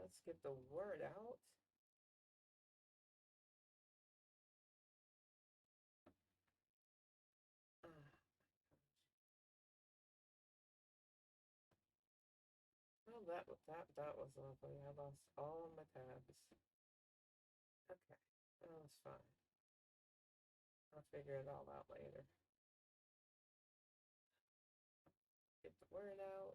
let's get the word out. Ah, well, that was lovely. I lost all of my tabs. Okay, that was fine. I'll figure it all out later. Get the word out.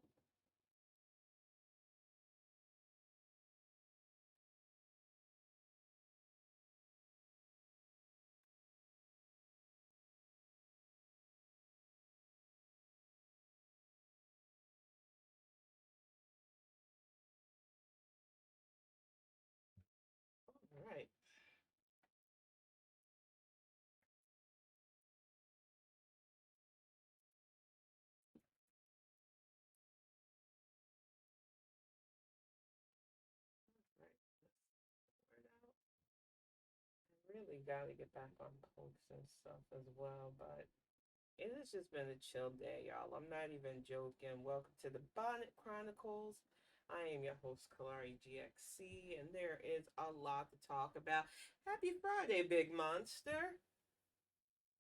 All right. All right. Let's get the word out. I really got to get back on posts and stuff as well, but it has just been a chill day, y'all. I'm not even joking. Welcome to the Bonnet Chronicles. I am your host, Kalari GXC, and there is a lot to talk about. Happy Friday, big monster.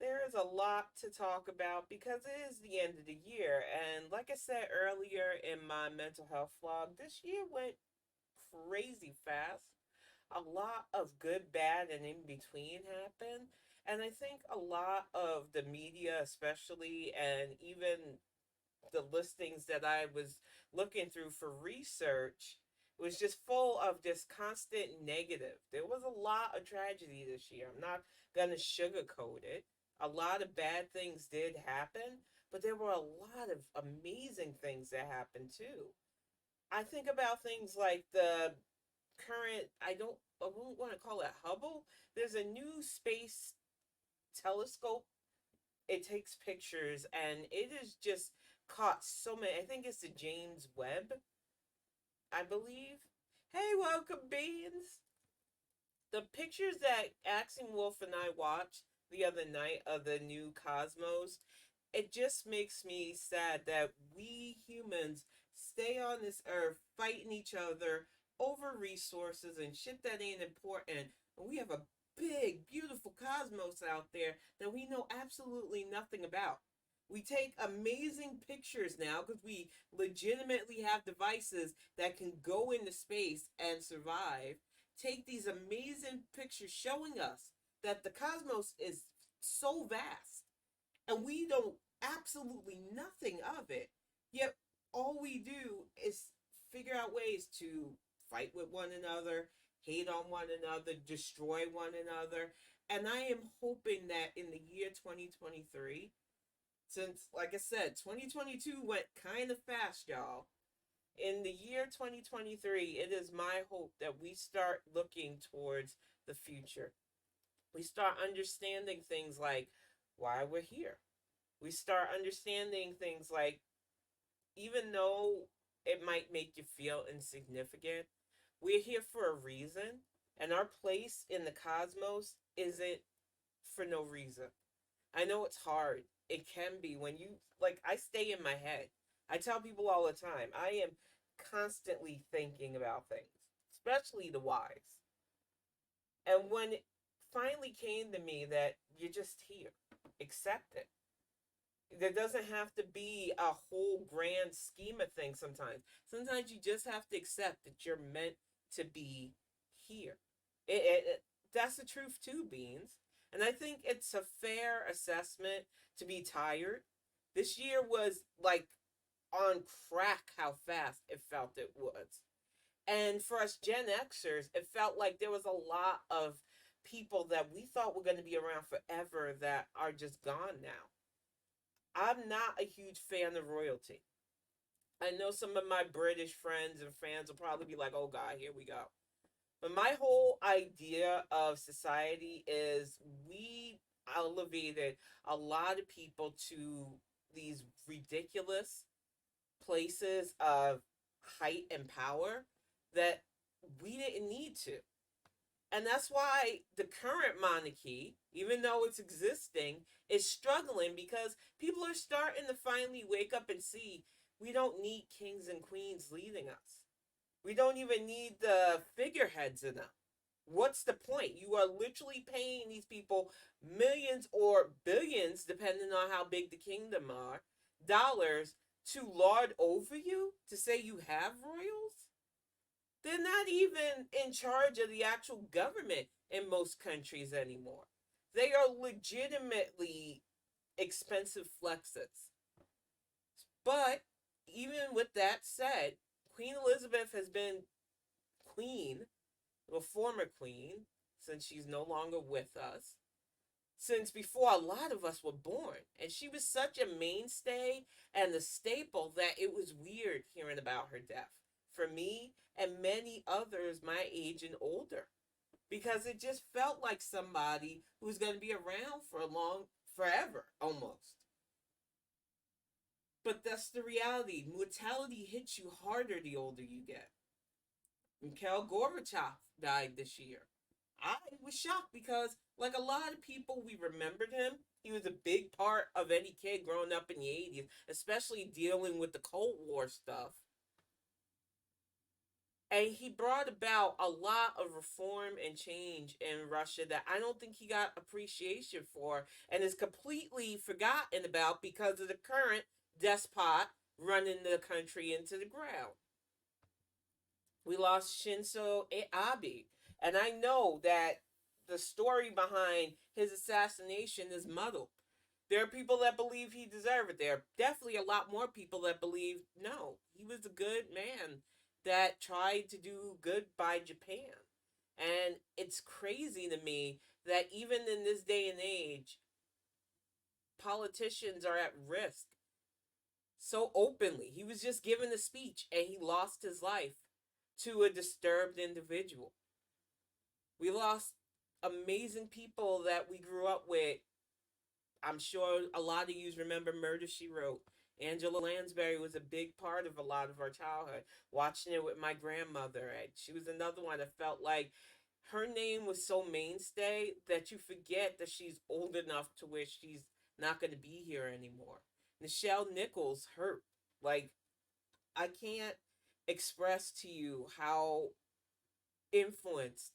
There is a lot to talk about because it is the end of the year. And like I said earlier in my mental health vlog, this year went crazy fast. A lot of good, bad, and in between happened. And I think a lot of the media, especially, and even the listings that I was looking through for research, was just full of this constant negative. There was a lot of tragedy this year. I'm not going to sugarcoat it. A lot of bad things did happen, but there were a lot of amazing things that happened too. I think about things like the current, I won't want to call it Hubble. There's a new space telescope. It takes pictures and it has just caught so many. I think it's the James Webb, I believe. Hey, welcome, Beans. The pictures that Axing Wolf and I watched the other night of the new cosmos, it just makes me sad that we humans stay on this earth fighting each other over resources and shit that ain't important. And we have a big, beautiful cosmos out there that we know absolutely nothing about. We take amazing pictures now because we legitimately have devices that can go into space and survive. Take these amazing pictures showing us that the cosmos is so vast and we know absolutely nothing of it. Yet all we do is figure out ways to fight with one another, hate on one another, destroy one another. And I am hoping that in the year 2023, since, like I said, 2022 went kind of fast, y'all. In the year 2023, it is my hope that we start looking towards the future. We start understanding things like why we're here. We start understanding things like, even though it might make you feel insignificant, we're here for a reason, and our place in the cosmos isn't for no reason. I know it's hard. It can be when you, like, I stay in my head. I tell people all the time, I am constantly thinking about things, especially the whys. And when it finally came to me that you're just here, accept it. There doesn't have to be a whole grand scheme of things sometimes. Sometimes you just have to accept that you're meant to be here. That's the truth too, Beans. And I think it's a fair assessment to be tired. This year was like on crack how fast it felt it was. And for us Gen Xers, it felt like there was a lot of people that we thought were going to be around forever that are just gone now. I'm not a huge fan of royalty. I know some of my British friends and fans will probably be like, oh God, here we go. But my whole idea of society is we elevated a lot of people to these ridiculous places of height and power that we didn't need to. And that's why the current monarchy, even though it's existing, is struggling because people are starting to finally wake up and see we don't need kings and queens leading us. We don't even need the figureheads in them. What's the point? You are literally paying these people millions or billions, depending on how big the kingdom are, dollars to lord over you, to say you have royals? They're not even in charge of the actual government in most countries anymore. They are legitimately expensive flexes. But even with that said, Queen Elizabeth has been queen, well, former queen, since she's no longer with us, since before a lot of us were born. And she was such a mainstay and a staple that it was weird hearing about her death for me and many others my age and older, because it just felt like somebody who was going to be around for a long, forever almost. But that's the reality. Mortality hits you harder the older you get. Mikhail Gorbachev died this year. I was shocked because, like a lot of people, we remembered him. He was a big part of any kid growing up in the 80s, especially dealing with the Cold War stuff. And he brought about a lot of reform and change in Russia that I don't think he got appreciation for and is completely forgotten about because of the current despot running the country into the ground. We lost Shinzo Abe. And I know that the story behind his assassination is muddled. There are people that believe he deserved it. There are definitely a lot more people that believe no, he was a good man that tried to do good by Japan. And it's crazy to me that even in this day and age, politicians are at risk so openly. He was just given a speech and he lost his life to a disturbed individual. We lost amazing people that we grew up with. I'm sure a lot of you remember Murder She Wrote. Angela Lansbury was a big part of a lot of our childhood. Watching it with my grandmother, she was another one that felt like her name was so mainstay that you forget that she's old enough to where she's not going to be here anymore. Nichelle Nichols hurt. Like, I can't express to you how influenced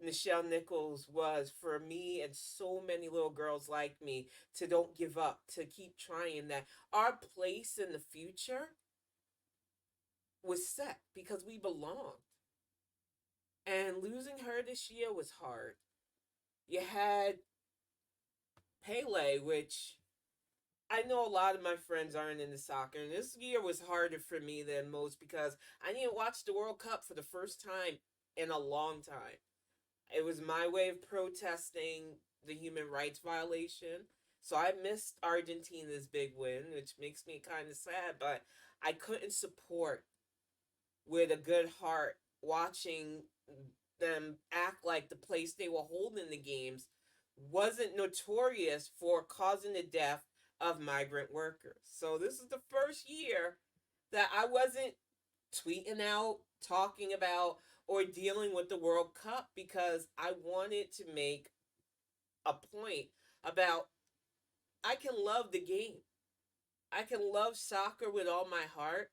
Nichelle Nichols was for me and so many little girls like me to don't give up, to keep trying, that our place in the future was set because we belonged. And losing her this year was hard. You had Pele, which I know a lot of my friends aren't into soccer, and this year was harder for me than most because I didn't watch the World Cup for the first time in a long time. It was my way of protesting the human rights violation. So I missed Argentina's big win, which makes me kind of sad, but I couldn't support with a good heart watching them act like the place they were holding the games wasn't notorious for causing the death of migrant workers. So this is the first year that I wasn't tweeting out, talking about, or dealing with the World Cup because I wanted to make a point about I can love the game. I can love soccer with all my heart,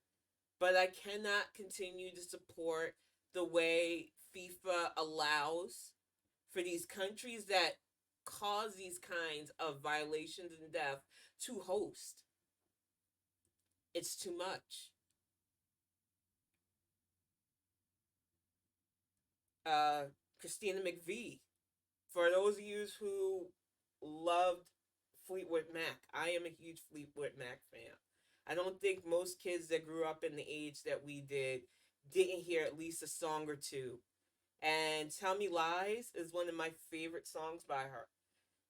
but I cannot continue to support the way FIFA allows for these countries that cause these kinds of violations and death to host. It's too much. Uh, Christina McVie, for those of you who loved Fleetwood Mac, I am a huge Fleetwood Mac fan. I don't think most kids that grew up in the age that we did didn't hear at least a song or two. And Tell Me Lies is one of my favorite songs by her.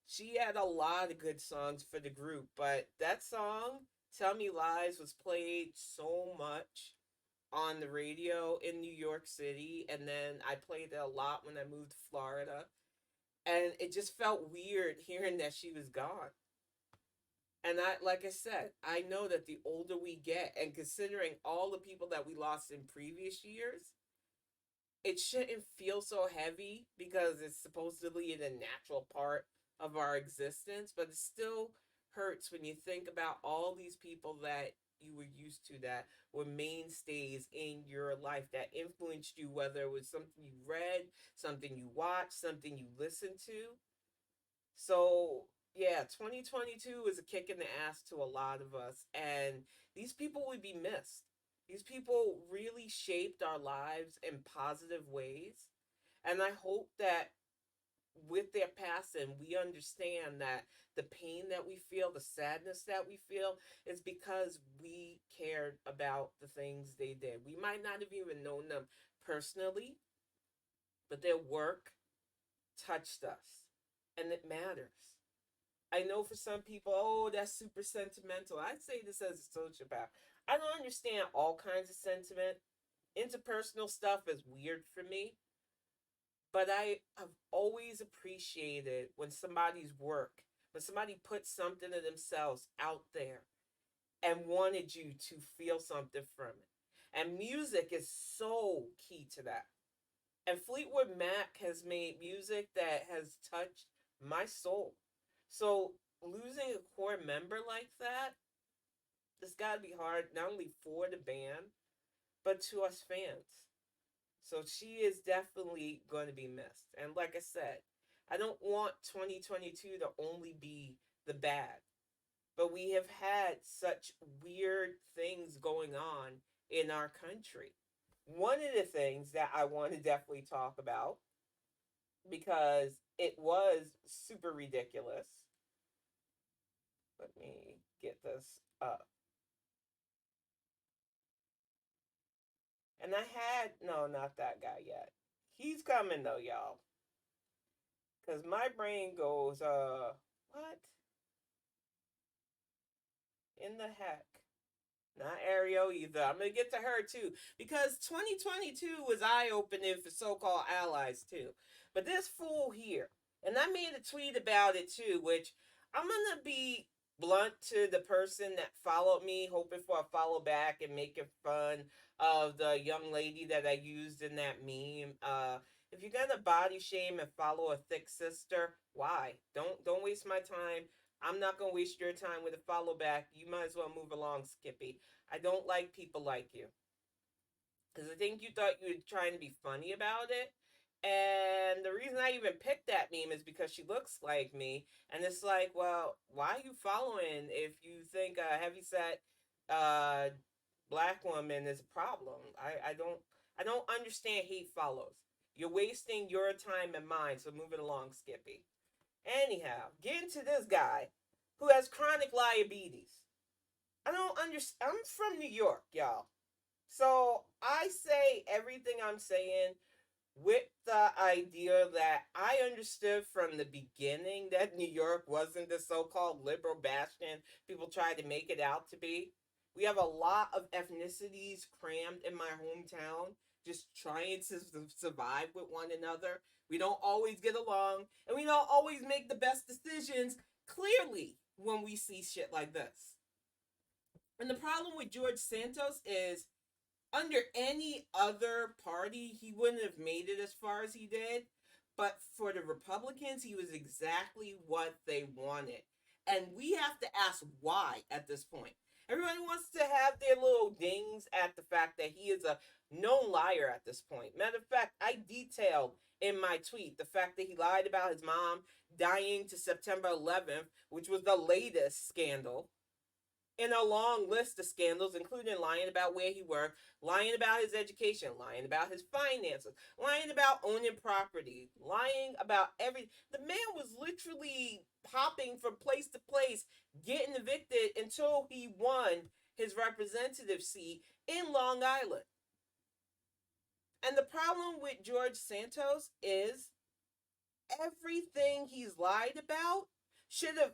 She had a lot of good songs for the group, but that song, Tell Me Lies, was played so much on the radio in New York City, and then I played it a lot when I moved to Florida. And it just felt weird hearing that she was gone. And like I said, I know that the older we get, and considering all the people that we lost in previous years, it shouldn't feel so heavy because it's supposedly a natural part of our existence, but it still hurts when you think about all these people that you were used to that were mainstays in your life that influenced you, whether it was something you read, something you watched, something you listened to. So, yeah, 2022 is a kick in the ass to a lot of us. And these people would be missed. These people really shaped our lives in positive ways. And I hope that with their passing, we understand that the pain that we feel, the sadness that we feel, is because we cared about the things they did. We might not have even known them personally, but their work touched us, and it matters. I know for some people, oh, that's super sentimental. I'd say this as a sociopath. I don't understand all kinds of sentiment. Interpersonal stuff is weird for me, but I have always appreciated when somebody's work, when somebody puts something of themselves out there and wanted you to feel something from it. And music is so key to that. And Fleetwood Mac has made music that has touched my soul. So losing a core member like that, it's got to be hard, not only for the band, but to us fans. So she is definitely going to be missed. And like I said, I don't want 2022 to only be the bad, but we have had such weird things going on in our country. One of the things that I want to definitely talk about, because it was super ridiculous. Let me get this up. And I had, no, not that guy yet. He's coming though, y'all. Because my brain goes, what in the heck? Not Ariel either. I'm going to get to her too. Because 2022 was eye opening for so called allies too. But this fool here, and I made a tweet about it too, which I'm going to be blunt to the person that followed me, hoping for a follow back and making fun of the young lady that I used in that meme. If you're gonna body shame and follow a thick sister, why? Don't waste my time. I'm not gonna waste your time with a follow back. You might as well move along, Skippy. I don't like people like you. Because I think you thought you were trying to be funny about it. And the reason I even picked that meme is because she looks like me. And it's like, well, why are you following if you think a heavyset uh, black woman is a problem? I don't understand hate follows. You're wasting your time and mine, so move it along, Skippy. Anyhow, getting to this guy who has chronic diabetes. I don't understand. I'm from New York, y'all. So I say everything I'm saying with the idea that I understood from the beginning that New York wasn't the so called liberal bastion people tried to make it out to be. We have a lot of ethnicities crammed in my hometown, just trying to survive with one another. We don't always get along, and we don't always make the best decisions clearly when we see shit like this. And the problem with George Santos is under any other party, he wouldn't have made it as far as he did. But for the Republicans, he was exactly what they wanted. And we have to ask why at this point. Everybody wants to have their little dings at the fact that he is a known liar at this point. Matter of fact, I detailed in my tweet the fact that he lied about his mom dying to September 11th, which was the latest scandal in a long list of scandals, including lying about where he worked, lying about his education, lying about his finances, lying about owning property, lying about everything. The man was literally hopping from place to place, getting evicted until he won his representative seat in Long Island. And the problem with George Santos is everything he's lied about should have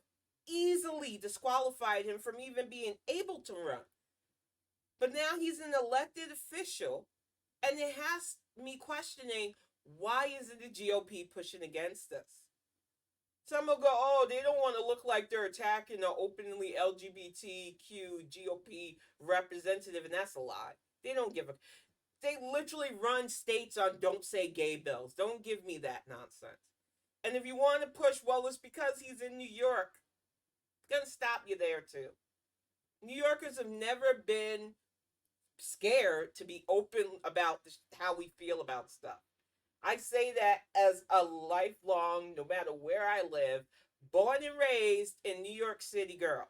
easily disqualified him from even being able to run. But now he's an elected official, and it has me questioning why isn't the GOP pushing against this? Some will go, oh, they don't want to look like they're attacking an openly LGBTQ GOP representative, and that's a lie. They don't give a. They literally run states on don't say gay bills. Don't give me that nonsense. And if you want to push, well, it's because he's in New York. It's going to stop you there, too. New Yorkers have never been scared to be open about how we feel about stuff. I say that as a lifelong, no matter where I live, born and raised in New York City girl.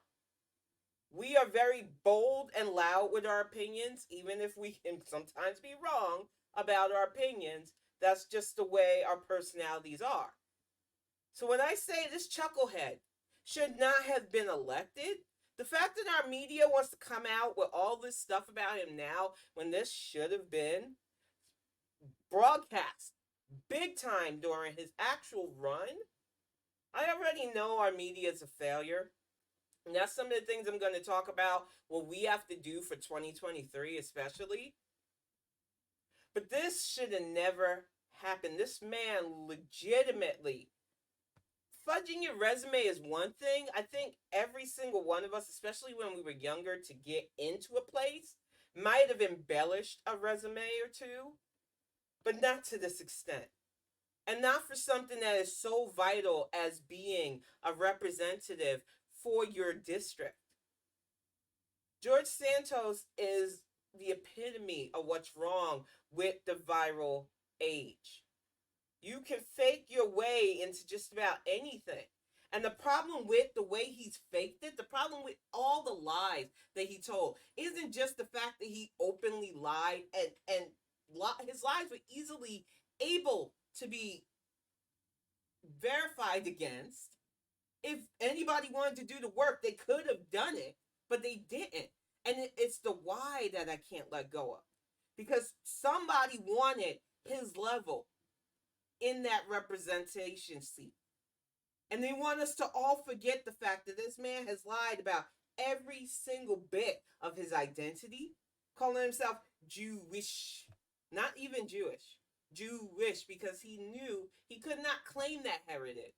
We are very bold and loud with our opinions, even if we can sometimes be wrong about our opinions. That's just the way our personalities are. So when I say this chucklehead should not have been elected, the fact that our media wants to come out with all this stuff about him now when this should have been broadcast big time during his actual run, I already know our media is a failure. And that's some of the things I'm going to talk about, what we have to do for 2023, especially. But this should have never happened. This man legitimately, fudging your resume is one thing. I think every single one of us, especially when we were younger, to get into a place, might have embellished a resume or two, but not to this extent. And not for something that is so vital as being a representative for your district. George Santos is the epitome of what's wrong with the viral age. You can fake your way into just about anything. And the problem with the way he's faked it, the problem with all the lies that he told, isn't just the fact that he openly lied and his lies were easily able to be verified against. If anybody wanted to do the work, they could have done it, but they didn't. And it's the why that I can't let go of. Because somebody wanted his level in that representation seat. And they want us to all forget the fact that this man has lied about every single bit of his identity, calling himself Jewish, not even Jewish, Jewish, because he knew he could not claim that heritage.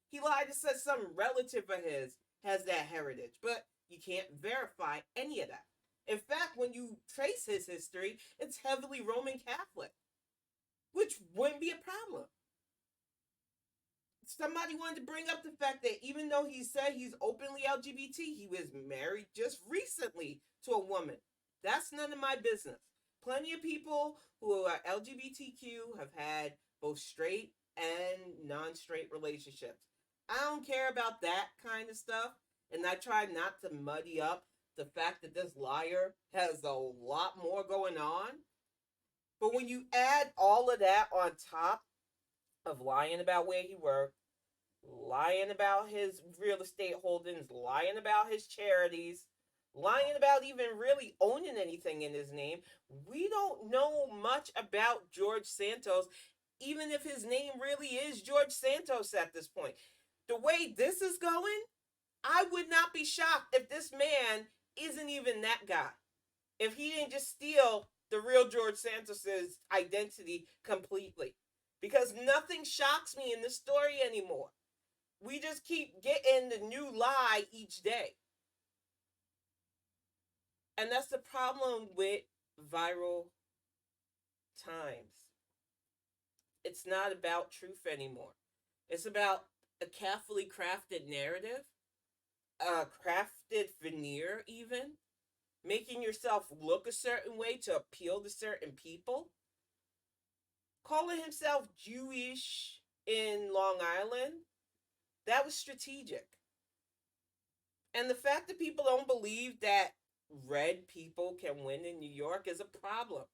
He lied and said some relative of his has that heritage, but you can't verify any of that. In fact, when you trace his history, it's heavily Roman Catholic, which wouldn't be a problem. Somebody wanted to bring up the fact that even though he said he's openly LGBT, he was married just recently to a woman. That's none of my business. Plenty of people who are LGBTQ have had both straight and non straight relationships. I don't care about that kind of stuff, and I try not to muddy up the fact that this liar has a lot more going on. But when you add all of that on top of lying about where he worked, lying about his real estate holdings, lying about his charities, lying about even really owning anything in his name. We don't know much about George Santos, even if his name really is George Santos at this point. The way this is going, I would not be shocked if this man isn't even that guy. If he didn't just steal the real George Santos's identity completely. Because nothing shocks me in this story anymore. We just keep getting the new lie each day. And that's the problem with viral times. It's not about truth anymore. It's about a carefully crafted narrative, a crafted veneer, even making yourself look a certain way to appeal to certain people. Calling himself Jewish in Long Island, that was strategic. And the fact that people don't believe that red people can win in New York is a problem.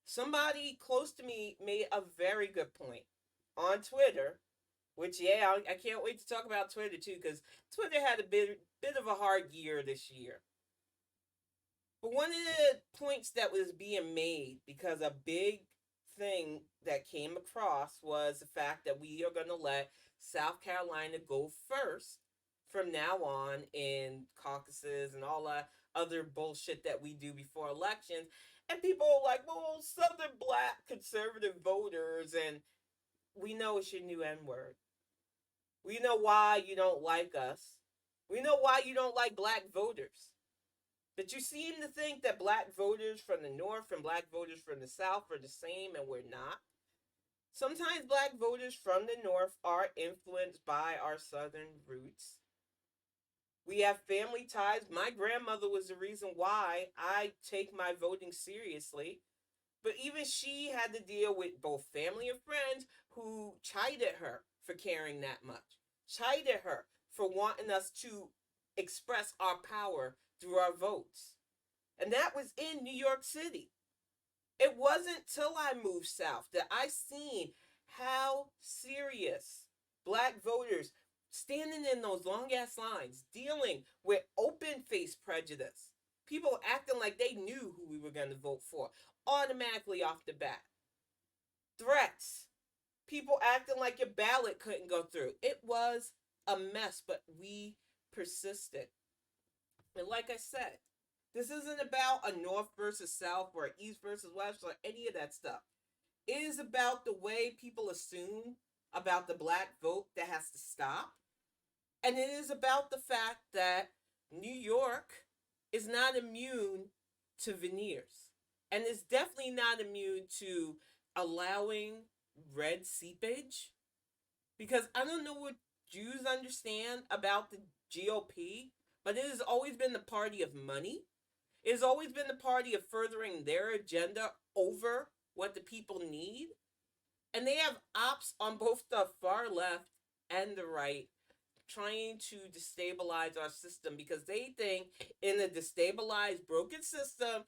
Somebody close to me made a very good point on Twitter, which, yeah, I can't wait to talk about Twitter too, because Twitter had a bit of a hard year this year. But one of the points that was being made, because a big thing that came across was the fact that we are going to let South Carolina go first from now on in caucuses and all that other bullshit that we do before elections. And people are like, well, Southern black conservative voters, and we know it's your new N word. We know why you don't like us. We know why you don't like black voters. But you seem to think that black voters from the North and black voters from the South are the same, and we're not. Sometimes black voters from the North are influenced by our Southern roots. We have family ties. My grandmother was the reason why I take my voting seriously. But even she had to deal with both family and friends who chided her for caring that much, chided her for wanting us to express our power through our votes. And that was in New York City. It wasn't till I moved south that I seen how serious black voters standing in those long ass lines, dealing with open face prejudice, people acting like they knew who we were going to vote for automatically off the bat, threats, people acting like your ballot couldn't go through. It was a mess, but we persisted. And like I said, this isn't about a North versus South or East versus West or any of that stuff. It is about the way people assume about the black vote that has to stop. And it is about the fact that New York is not immune to veneers. And is definitely not immune to allowing red seepage. Because I don't know what Jews understand about the GOP, but it has always been the party of money. It has always been the party of furthering their agenda over what the people need. And they have ops on both the far left and the right trying to destabilize our system because they think in a destabilized, broken system,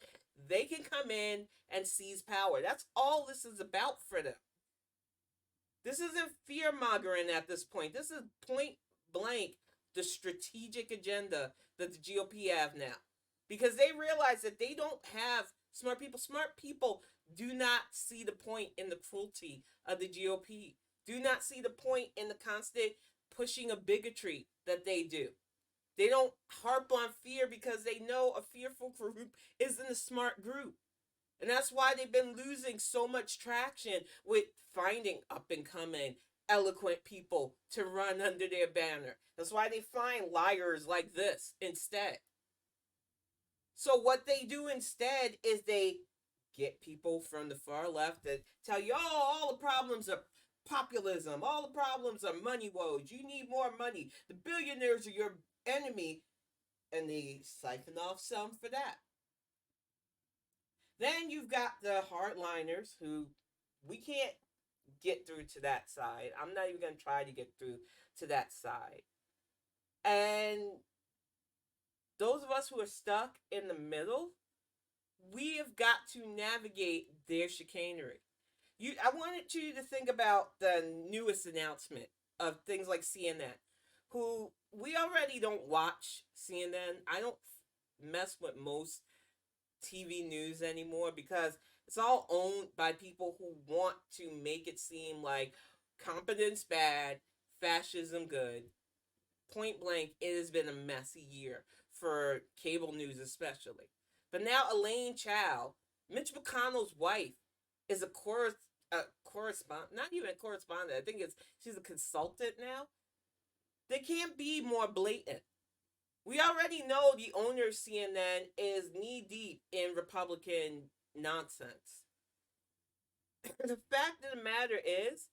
they can come in and seize power. That's all this is about for them. This isn't fear mongering at this point. This is point blank the strategic agenda that the GOP have now. Because they realize that they don't have smart people. Smart people do not see the point in the cruelty of the GOP, do not see the point in the constant pushing of bigotry that they do. They don't harp on fear because they know a fearful group isn't a smart group. And that's why they've been losing so much traction with finding up and coming, eloquent people to run under their banner. That's why they find liars like this instead. So, what they do instead is they get people from the far left that tell you, oh, all the problems are populism, all the problems are money woes, you need more money, the billionaires are your enemy, and they siphon off some for that. Then you've got the hardliners who we can't get through to that side. I'm not even going to try to get through to that side. And those of us who are stuck in the middle, we have got to navigate their chicanery. I wanted you to think about the newest announcement of things like CNN, who we already don't watch CNN. I don't mess with most TV news anymore because it's all owned by people who want to make it seem like competence bad, fascism good. Point blank, it has been a messy year for cable news, especially. But now Elaine Chao, Mitch McConnell's wife, is a correspondent, not even a correspondent. I think she's a consultant now. They can't be more blatant. We already know the owner of CNN is knee deep in Republican nonsense. The fact of the matter is,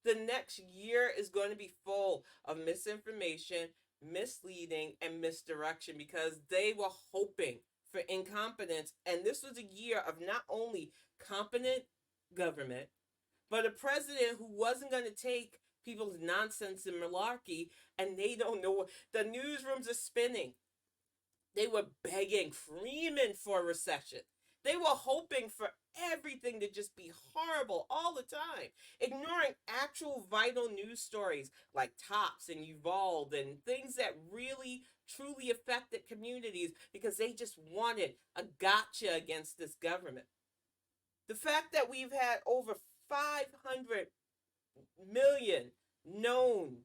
the next year is going to be full of misinformation, misleading, and misdirection because they were hoping for incompetence. And this was a year of not only competent government, but a president who wasn't going to take people's nonsense and malarkey, and they don't know what the newsrooms are spinning. They were begging, screaming for a recession. They were hoping for everything to just be horrible all the time, ignoring actual vital news stories like Tops and Uvalde and things that really truly affected communities because they just wanted a gotcha against this government. The fact that we've had over 500 million known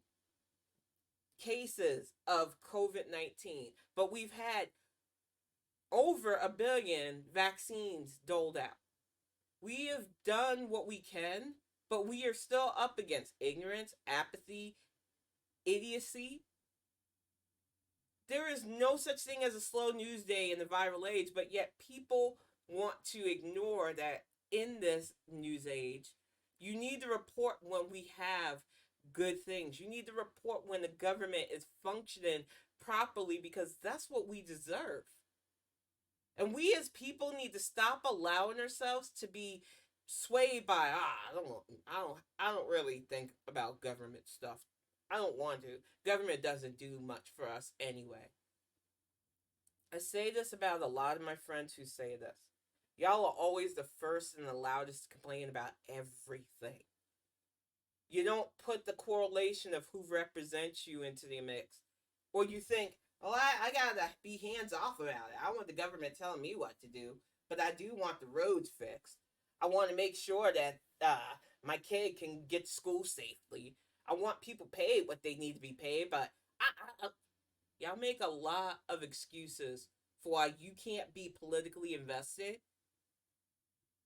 cases of COVID-19, but we've had over a billion vaccines doled out. We have done what we can, but we are still up against ignorance, apathy, idiocy. There is no such thing as a slow news day in the viral age, but yet people want to ignore that in this news age, you need to report when we have good things. You need to report when the government is functioning properly because that's what we deserve. And we as people need to stop allowing ourselves to be swayed by I don't really think about government stuff. I don't want to. Government doesn't do much for us anyway. I say this about a lot of my friends who say this. Y'all are always the first and the loudest to complain about everything. You don't put the correlation of who represents you into the mix. Or you think, oh, I gotta be hands off about it. I want the government telling me what to do, but I do want the roads fixed. I want to make sure that my kid can get to school safely. I want people paid what they need to be paid, but y'all make a lot of excuses for why you can't be politically invested,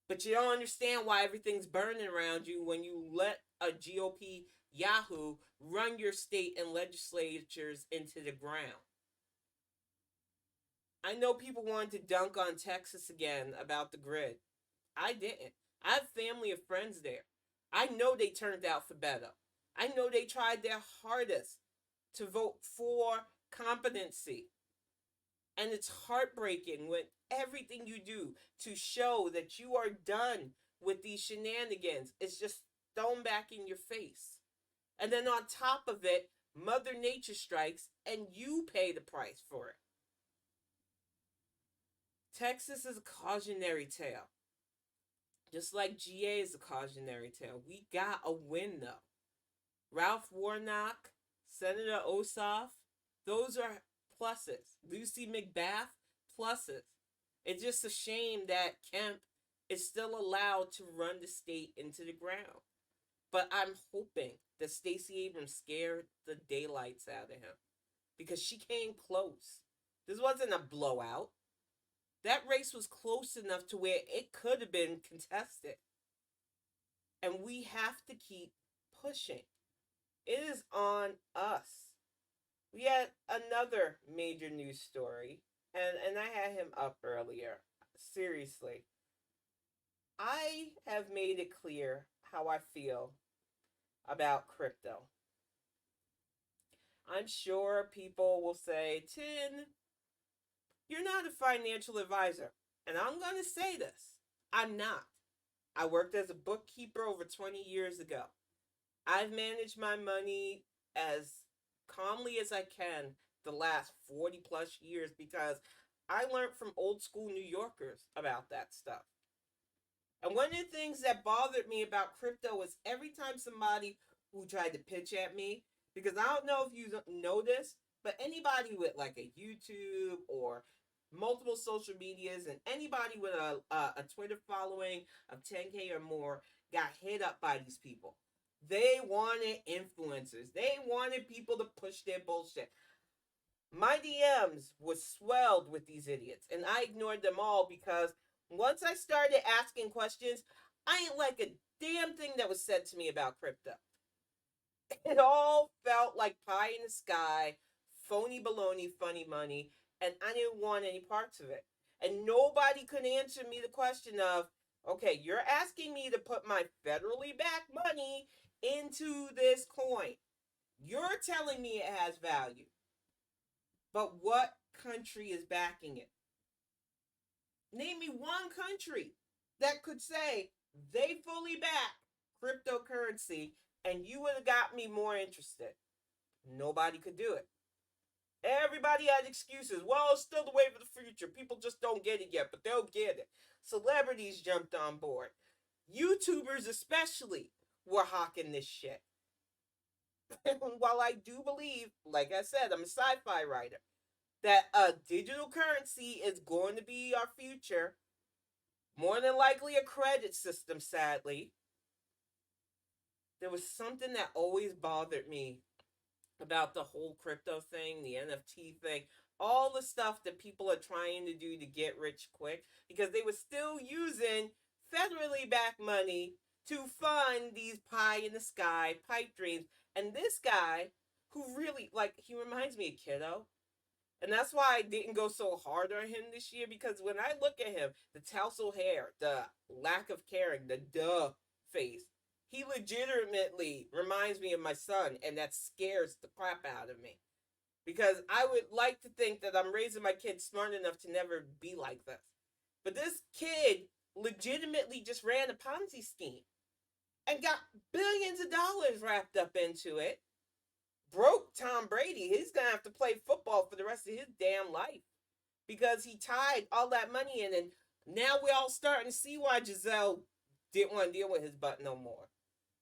but you don't understand why everything's burning around you when you let a GOP Yahoo run your state and legislatures into the ground. I know people wanted to dunk on Texas again about the grid. I didn't. I have family and friends there. I know they turned out for better. I know they tried their hardest to vote for competency. And it's heartbreaking when everything you do to show that you are done with these shenanigans is just thrown back in your face. And then on top of it, Mother Nature strikes and you pay the price for it. Texas is a cautionary tale. Just like GA is a cautionary tale. We got a win though. Ralph Warnock, Senator Ossoff, those are pluses. Lucy McBath, pluses. It's just a shame that Kemp is still allowed to run the state into the ground. But I'm hoping that Stacey Abrams scared the daylights out of him because she came close. This wasn't a blowout. That race was close enough to where it could have been contested. And we have to keep pushing. It is on us. We had another major news story, and I had him up earlier. Seriously. I have made it clear how I feel about crypto. I'm sure people will say, Tin, you're not a financial advisor. And I'm going to say this. I'm not. I worked as a bookkeeper over 20 years ago. I've managed my money as calmly as I can the last 40 plus years because I learned from old school New Yorkers about that stuff. And one of the things that bothered me about crypto was every time somebody who tried to pitch at me, because I don't know if you know this, but anybody with like a YouTube or multiple social medias and anybody with a Twitter following of 10K or more got hit up by these people. They wanted influencers. They wanted people to push their bullshit. My DMs was swelled with these idiots, and I ignored them all because once I started asking questions, I ain't like a damn thing that was said to me about crypto. It all felt like pie in the sky, phony baloney, funny money, and I didn't want any parts of it. And nobody could answer me the question of, okay, you're asking me to put my federally backed money into this coin. You're telling me it has value. But what country is backing it? Name me one country that could say they fully back cryptocurrency and you would have got me more interested. Nobody could do it. Everybody had excuses. Well, it's still the wave of the future. People just don't get it yet, but they'll get it. Celebrities jumped on board. YouTubers especially were hawking this shit. While I do believe, like I said, I'm a sci-fi writer, that a digital currency is going to be our future, more than likely a credit system, sadly, there was something that always bothered me about the whole crypto thing, the NFT thing, all the stuff that people are trying to do to get rich quick, because they were still using federally backed money to fund these pie in the sky pipe dreams. And this guy, who really, like, he reminds me of Kiddo. And that's why I didn't go so hard on him this year, because when I look at him, the tousled hair, the lack of caring, the duh face, he legitimately reminds me of my son, and that scares the crap out of me. because I would like to think that I'm raising my kids smart enough to never be like this. But this kid legitimately just ran a Ponzi scheme and got billions of dollars wrapped up into it. Broke Tom Brady. He's going to have to play football for the rest of his damn life because he tied all that money in. And now we're all starting to see why Giselle didn't want to deal with his butt no more.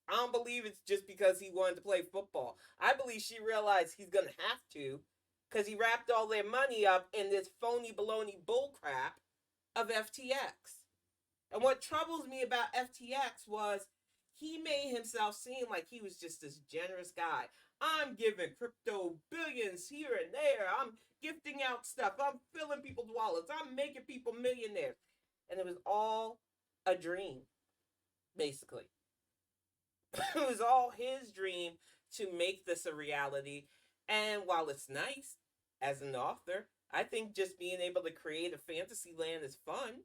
I don't believe it's just because he wanted to play football. I believe she realized he's going to have to because he wrapped all their money up in this phony baloney bullcrap of FTX. And what troubles me about FTX was he made himself seem like he was just this generous guy. I'm giving crypto billions here and there. I'm gifting out stuff. I'm filling people's wallets. I'm making people millionaires. And it was all a dream, basically. It was all his dream to make this a reality. And while it's nice as an author, I think just being able to create a fantasy land is fun,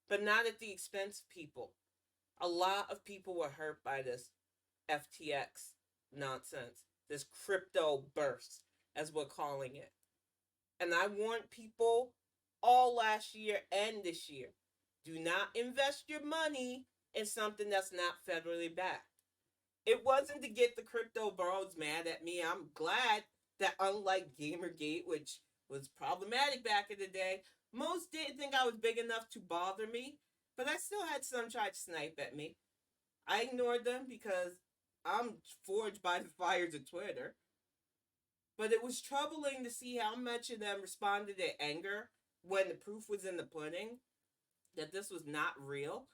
but not at the expense of people. A lot of people were hurt by this FTX nonsense, this crypto burst, as we're calling it. And I warned people all last year and this year, do not invest your money in something that's not federally backed. It wasn't to get the crypto bros mad at me. I'm glad that, unlike Gamergate, which was problematic back in the day, most didn't think I was big enough to bother me, but I still had some try to snipe at me. I ignored them because I'm forged by the fires of Twitter. But it was troubling to see how much of them responded in anger when the proof was in the pudding that this was not real,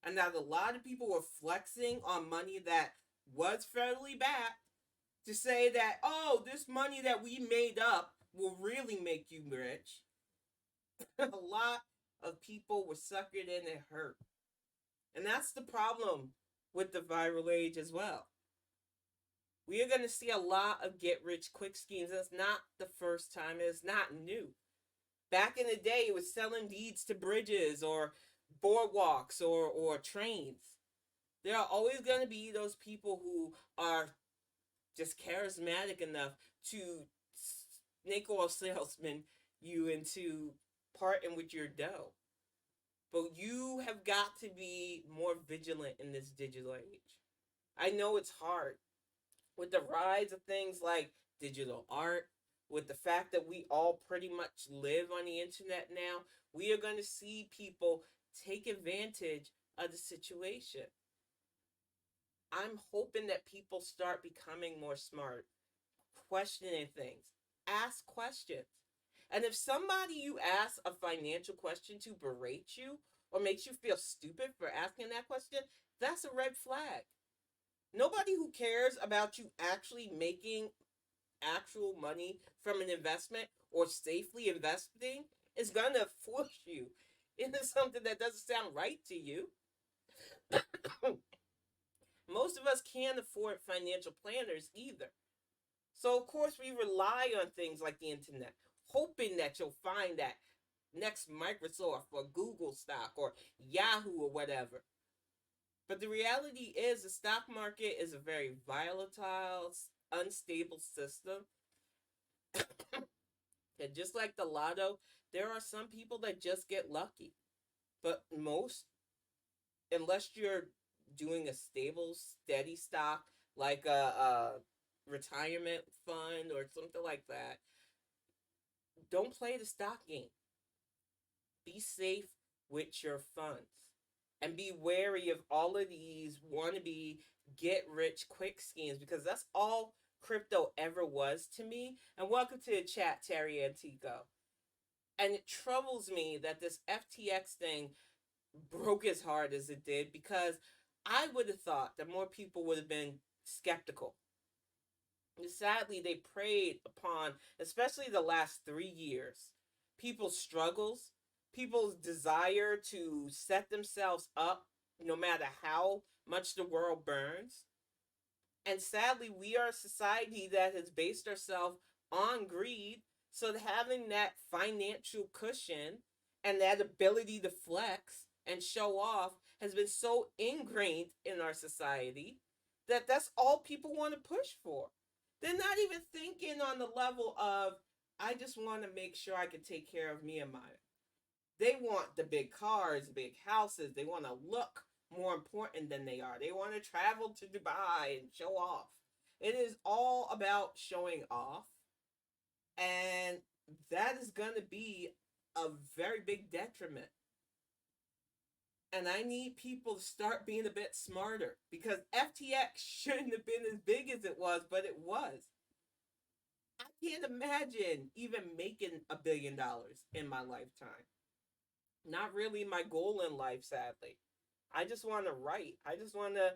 and that a lot of people were flexing on money that was federally backed to say that, oh, this money that we made up will really make you rich. A lot of people were suckered in and hurt. And that's the problem with the viral age as well. We are going to see a lot of get rich quick schemes. And it's not the first time, it's not new. Back in the day, it was selling deeds to bridges or boardwalks or trains. There are always going to be those people who are just charismatic enough to snake oil salesman you into parting with your dough. But you have got to be more vigilant in this digital age. I know it's hard. With the rise of things like digital art, with the fact that we all pretty much live on the internet now, we are going to see people take advantage of the situation. I'm hoping that people start becoming more smart, questioning things, ask questions. And if somebody you ask a financial question to berates you or makes you feel stupid for asking that question, that's a red flag. Nobody who cares about you actually making actual money from an investment or safely investing is going to force you into something that doesn't sound right to you. Most of us can't afford financial planners either. So, of course, we rely on things like the internet, hoping that you'll find that next Microsoft or Google stock or Yahoo or whatever. But the reality is, the stock market is a very volatile, unstable system. And just like the lotto, there are some people that just get lucky. But most, unless you're doing a stable, steady stock like a retirement fund or something like that, don't play the stock game. Be safe with your funds. And be wary of all of these wannabe get rich quick schemes because that's all crypto ever was to me. And welcome to the chat, Terry Antico. And it troubles me that this FTX thing broke as hard as it did because I would have thought that more people would have been skeptical. And sadly, they preyed upon, especially the last 3 years, people's struggles, people's desire to set themselves up no matter how much the world burns. And sadly, we are a society that has based ourselves on greed. So having that financial cushion and that ability to flex and show off has been so ingrained in our society that that's all people want to push for. They're not even thinking on the level of, I just want to make sure I can take care of me and mine. They want the big cars, big houses. They want to look more important than they are. They want to travel to Dubai and show off. It is all about showing off. And that is going to be a very big detriment. And I need people to start being a bit smarter because FTX shouldn't have been as big as it was, but it was. I can't imagine even making $1 billion in my lifetime. Not really my goal in life, sadly. I just want to write. I just want to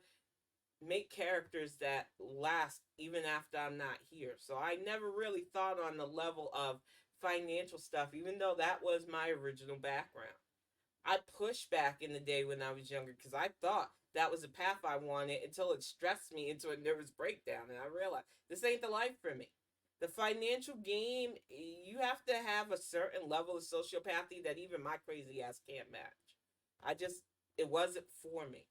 make characters that last even after I'm not here. So I never really thought on the level of financial stuff, even though that was my original background. I pushed back in the day when I was younger because I thought that was the path I wanted until it stressed me into a nervous breakdown. And I realized this ain't the life for me. The financial game, you have to have a certain level of sociopathy that even my crazy ass can't match. I just, it wasn't for me.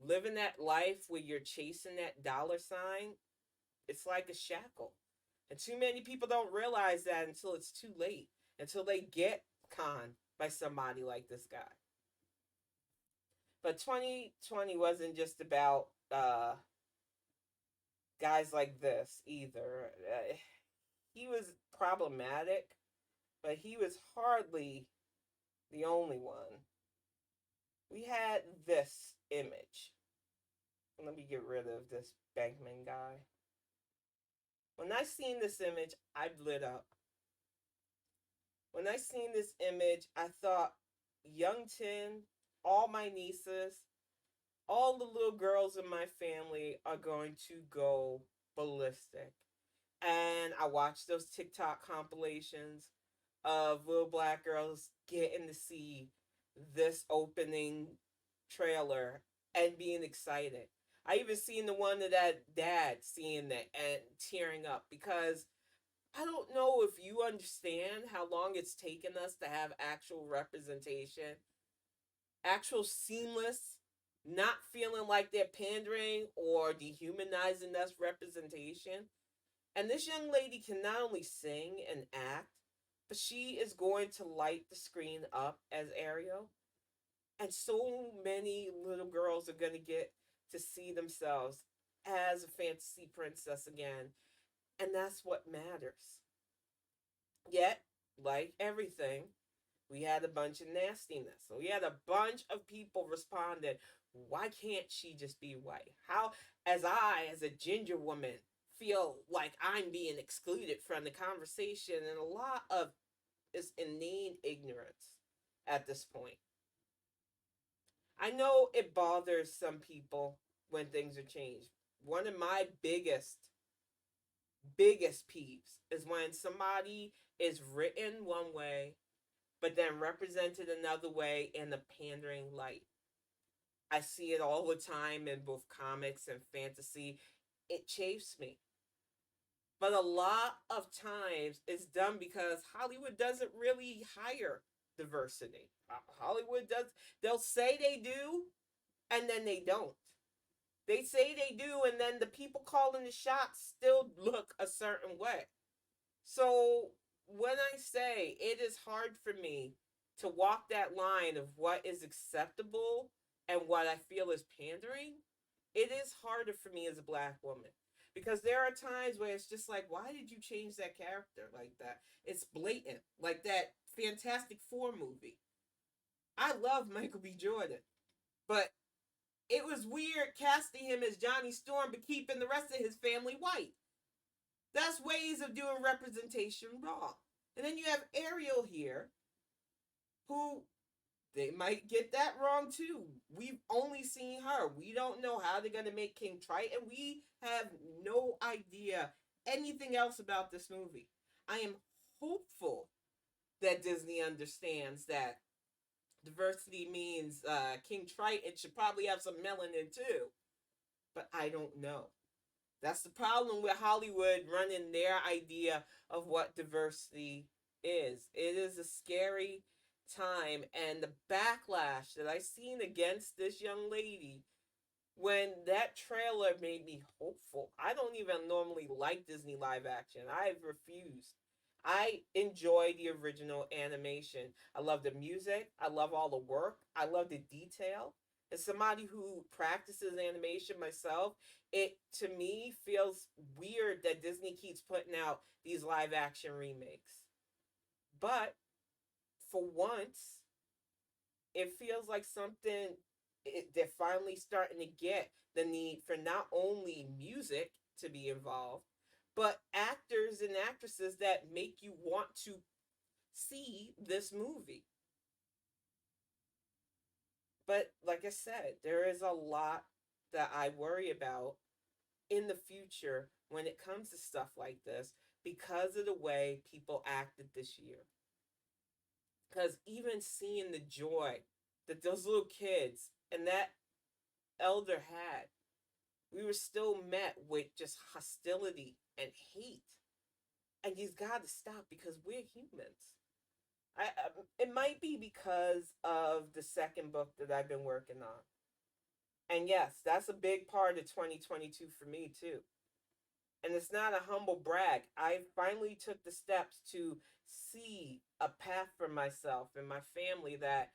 Living that life where you're chasing that dollar sign, it's like a shackle. And too many people don't realize that until it's too late, until they get conned by somebody like this guy. But 2020 wasn't just about guys like this either. He was problematic, but he was hardly the only one. We had this image. Let me get rid of this Bankman guy. When I seen this image, I lit up. When I seen this image, I thought, Young Tin, all my nieces, all the little girls in my family are going to go ballistic. And I watched those TikTok compilations of little black girls getting to see this opening trailer and being excited. I even seen the one of that dad seeing that and tearing up because I don't know if you understand how long it's taken us to have actual representation, actual seamless, not feeling like they're pandering or dehumanizing us representation. And this young lady can not only sing and act, but she is going to light the screen up as Ariel. And so many little girls are going to get to see themselves as a fantasy princess again. And that's what matters. Yet, like everything, we had a bunch of nastiness. So we had a bunch of people responded, why can't she just be white? How, as a ginger woman, feel like I'm being excluded from the conversation? And a lot of is inane ignorance at this point. I know it bothers some people when things are changed. One of my biggest peeves is when somebody is written one way but then represented another way in a pandering light. I see it all the time in both comics and fantasy. It chafes me. But a lot of times it's done because Hollywood doesn't really hire diversity. Hollywood does, they'll say they do, and then they don't. They say they do, and then the people calling the shots still look a certain way. So when I say it is hard for me to walk that line of what is acceptable and what I feel is pandering, it is harder for me as a black woman. Because there are times where it's just like, why did you change that character like that? It's blatant. Like that Fantastic Four movie. I love Michael B. Jordan. But it was weird casting him as Johnny Storm but keeping the rest of his family white. That's ways of doing representation wrong. And then you have Ariel here, who they might get that wrong too. We've only seen her. We don't know how they're going to make King Triton. We have no idea anything else about this movie. I am hopeful that Disney understands that diversity means King Triton should probably have some melanin too. But I don't know. That's the problem with Hollywood running their idea of what diversity is. It is a scary time, and the backlash that I seen against this young lady when that trailer made me hopeful. I don't even normally like Disney live action. I've refused. I enjoy the original animation. I love the music. I love all the work. I love the detail. As somebody who practices animation myself, it to me feels weird that Disney keeps putting out these live action remakes. But for once, it feels like they're finally starting to get the need for not only music to be involved, but actors and actresses that make you want to see this movie. But like I said, there is a lot that I worry about in the future when it comes to stuff like this because of the way people acted this year. Because even seeing the joy that those little kids and that elder had, we were still met with just hostility and hate. And he's got to stop because we're humans. It might be because of the second book that I've been working on. And yes, that's a big part of 2022 for me too. And it's not a humble brag. I finally took the steps to see a path for myself and my family that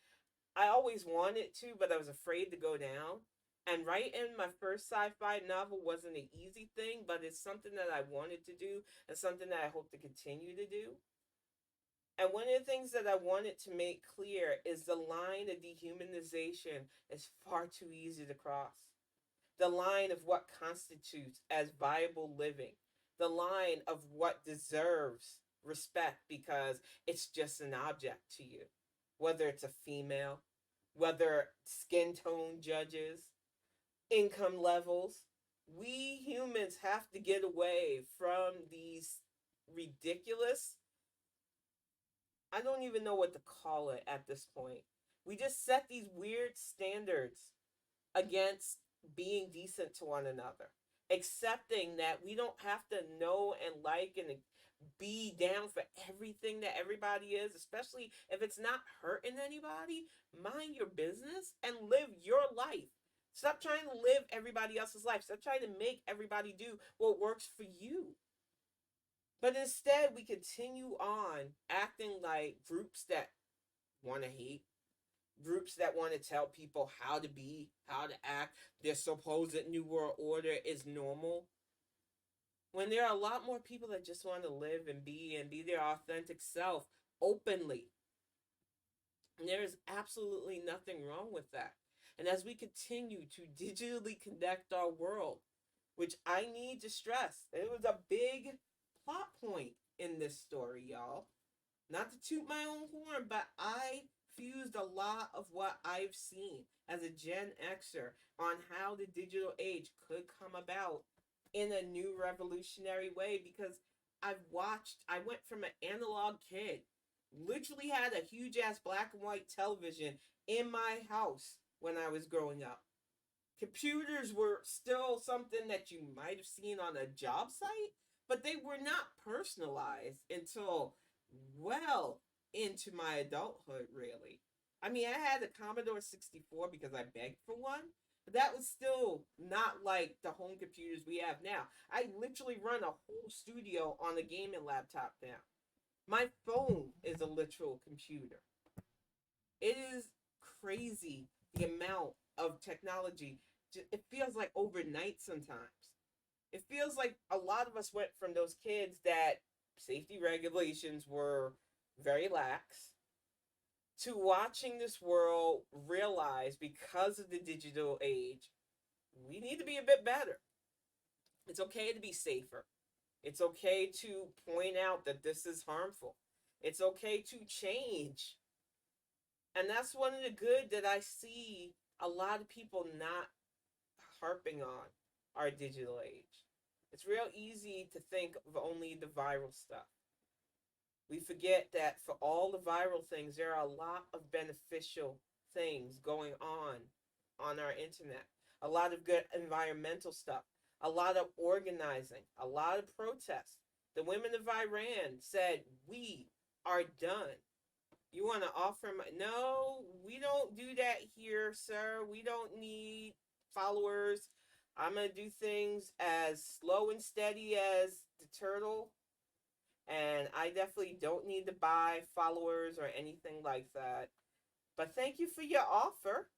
I always wanted to, but I was afraid to go down. And writing my first sci-fi novel wasn't an easy thing, but it's something that I wanted to do and something that I hope to continue to do. And one of the things that I wanted to make clear is the line of dehumanization is far too easy to cross. The line of what constitutes as viable living, the line of what deserves respect because it's just an object to you, whether it's a female, whether skin tone judges, income levels. We humans have to get away from these ridiculous, I don't even know what to call it at this point. We just set these weird standards against being decent to one another, accepting that we don't have to know and like and be down for everything that everybody is, especially if it's not hurting anybody. Mind your business and live your life. Stop trying to live everybody else's life. Stop trying to make everybody do what works for you. But instead, we continue on acting like groups that want to hate, groups that want to tell people how to be, how to act, their supposed New World Order is normal. When there are a lot more people that just want to live and be their authentic self openly. And there is absolutely nothing wrong with that. And as we continue to digitally connect our world, which I need to stress, it was a big plot point in this story, y'all. Not to toot my own horn, but I fused a lot of what I've seen as a Gen Xer on how the digital age could come about in a new revolutionary way because I went from an analog kid, literally had a huge ass black and white television in my house when I was growing up. Computers were still something that you might have seen on a job site, but they were not personalized until well into my adulthood, really. I mean, I had a Commodore 64 because I begged for one, but that was still not like the home computers we have now. I literally run a whole studio on a gaming laptop now. My phone is a literal computer. It is crazy the amount of technology. It feels like overnight sometimes. It feels like a lot of us went from those kids that safety regulations were very lax to watching this world realize because of the digital age, we need to be a bit better. It's okay to be safer. It's okay to point out that this is harmful. It's okay to change. And that's one of the good that I see a lot of people not harping on our digital age. It's real easy to think of only the viral stuff. We forget that for all the viral things, there are a lot of beneficial things going on our internet. A lot of good environmental stuff, a lot of organizing, a lot of protests. The women of Iran said, "We are done. You want to offer my..." No, we don't do that here, sir. We don't need followers. I'm going to do things as slow and steady as the turtle. And I definitely don't need to buy followers or anything like that. But thank you for your offer.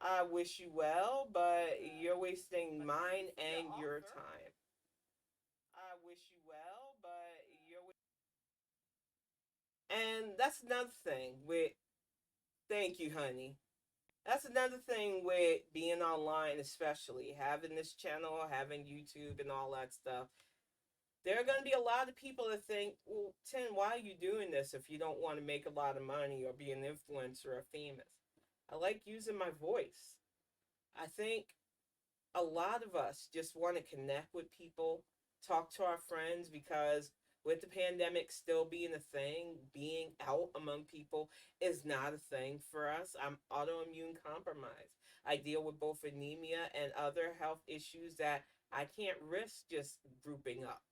I wish you well, but you're wasting mine and your time. I wish you well, but you're. And that's another thing with. Thank you, honey. That's another thing with being online, especially having this channel, having YouTube, and all that stuff. There are going to be a lot of people that think, well, Tin, why are you doing this if you don't want to make a lot of money or be an influencer or famous? I like using my voice. I think a lot of us just want to connect with people, talk to our friends, because with the pandemic still being a thing, being out among people is not a thing for us. I'm autoimmune compromised. I deal with both anemia and other health issues that I can't risk just grouping up.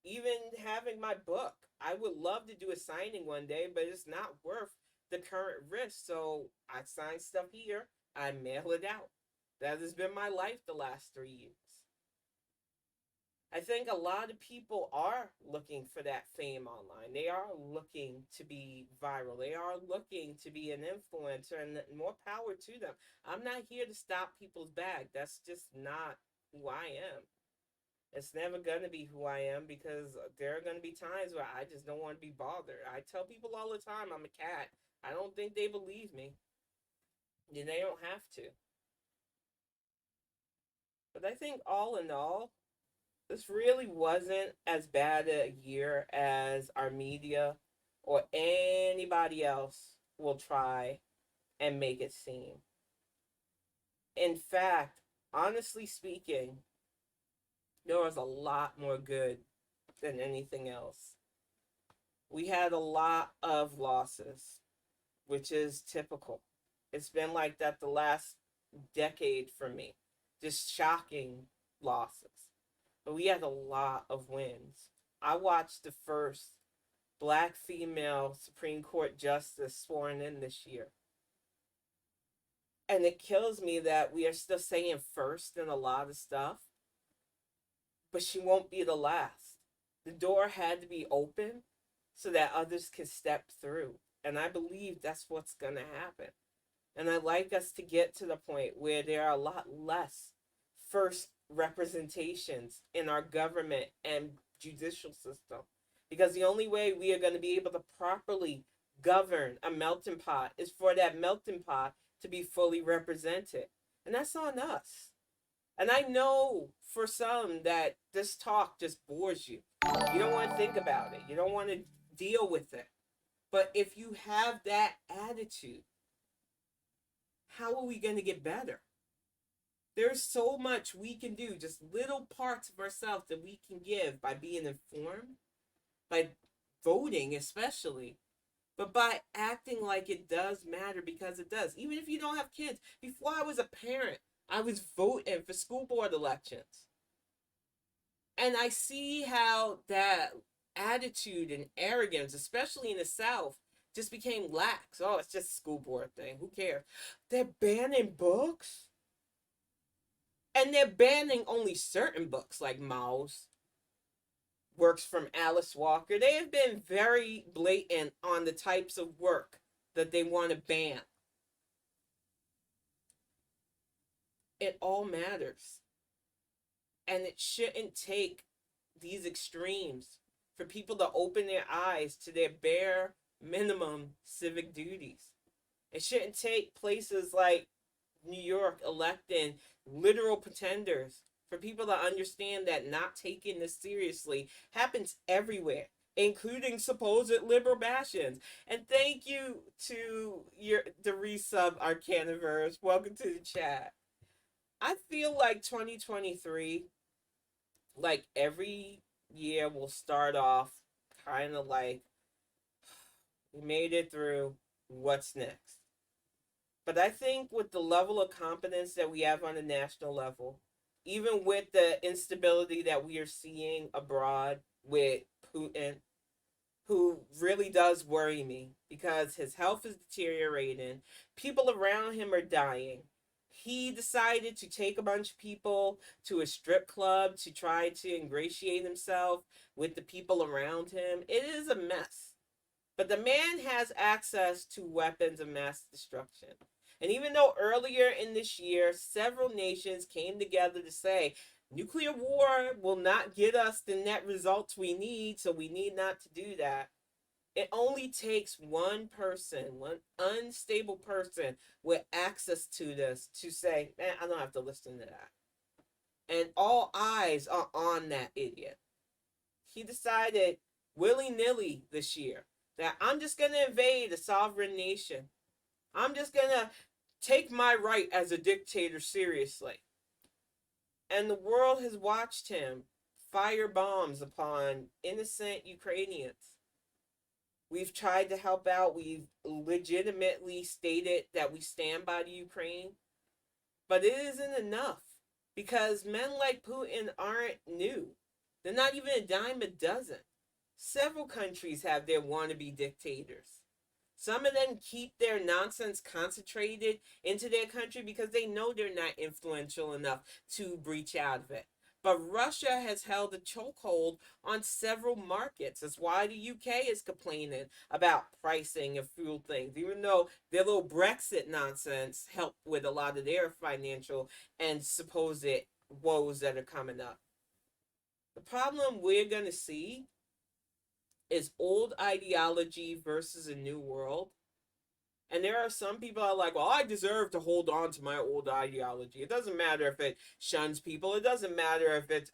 Even having my book, I would love to do a signing one day, but it's not worth the current risk. So I sign stuff here, I mail it out. That has been my life the last 3 years. I think a lot of people are looking for that fame online. They are looking to be viral. They are looking to be an influencer, and more power to them. I'm not here to stop people's bag. That's just not who I am. It's never going to be who I am, because there are going to be times where I just don't want to be bothered. I tell people all the time I'm a cat. I don't think they believe me. And they don't have to. But I think all in all, this really wasn't as bad a year as our media or anybody else will try and make it seem. In fact, honestly speaking, there was a lot more good than anything else. We had a lot of losses, which is typical. It's been like that the last decade for me. Just shocking losses. But we had a lot of wins. I watched the first black female Supreme Court justice sworn in this year. And it kills me that we are still saying first in a lot of stuff, but she won't be the last. The door had to be open so that others can step through. And I believe that's what's going to happen. And I'd like us to get to the point where there are a lot less first representations in our government and judicial system. Because the only way we are going to be able to properly govern a melting pot is for that melting pot to be fully represented. And that's on us. And I know for some that this talk just bores you. You don't want to think about it. You don't want to deal with it. But if you have that attitude, how are we going to get better? There's so much we can do, just little parts of ourselves that we can give by being informed, by voting especially, but by acting like it does matter, because it does. Even if you don't have kids. Before I was a parent, I was voting for school board elections. And I see how that attitude and arrogance, especially in the South, just became lax. Oh, it's just a school board thing. Who cares? They're banning books. And they're banning only certain books, like Mao's works from Alice Walker. They have been very blatant on the types of work that they want to ban. It all matters. And it shouldn't take these extremes for people to open their eyes to their bare minimum civic duties. It shouldn't take places like New York electing literal pretenders for people to understand that not taking this seriously happens everywhere, including supposed liberal bastions. And thank you to the resub Arcaniverse. Welcome to the chat. I feel like 2023, like every year, will start off kind of like, we made it through, what's next? But I think with the level of competence that we have on a national level, even with the instability that we are seeing abroad with Putin, who really does worry me because his health is deteriorating, people around him are dying, He decided to take a bunch of people to a strip club to try to ingratiate himself with the people around him. It is a mess. But the man has access to weapons of mass destruction. And even though earlier in this year, several nations came together to say nuclear war will not get us the net results we need, so we need not to do that. It only takes one person, one unstable person with access to this to say, man, I don't have to listen to that. And all eyes are on that idiot. He decided willy nilly this year that I'm just going to invade a sovereign nation. I'm just going to take my right as a dictator seriously. And the world has watched him fire bombs upon innocent Ukrainians. We've tried to help out. We've legitimately stated that we stand by the Ukraine. But it isn't enough because men like Putin aren't new. They're not even a dime a dozen. Several countries have their wannabe dictators. Some of them keep their nonsense concentrated into their country because they know they're not influential enough to breach out of it. But Russia has held a chokehold on several markets. That's why the UK is complaining about pricing of fuel things, even though their little Brexit nonsense helped with a lot of their financial and supposed woes that are coming up. The problem we're going to see is old ideology versus a new world. And there are some people that are like, well, I deserve to hold on to my old ideology. It doesn't matter if it shuns people. It doesn't matter if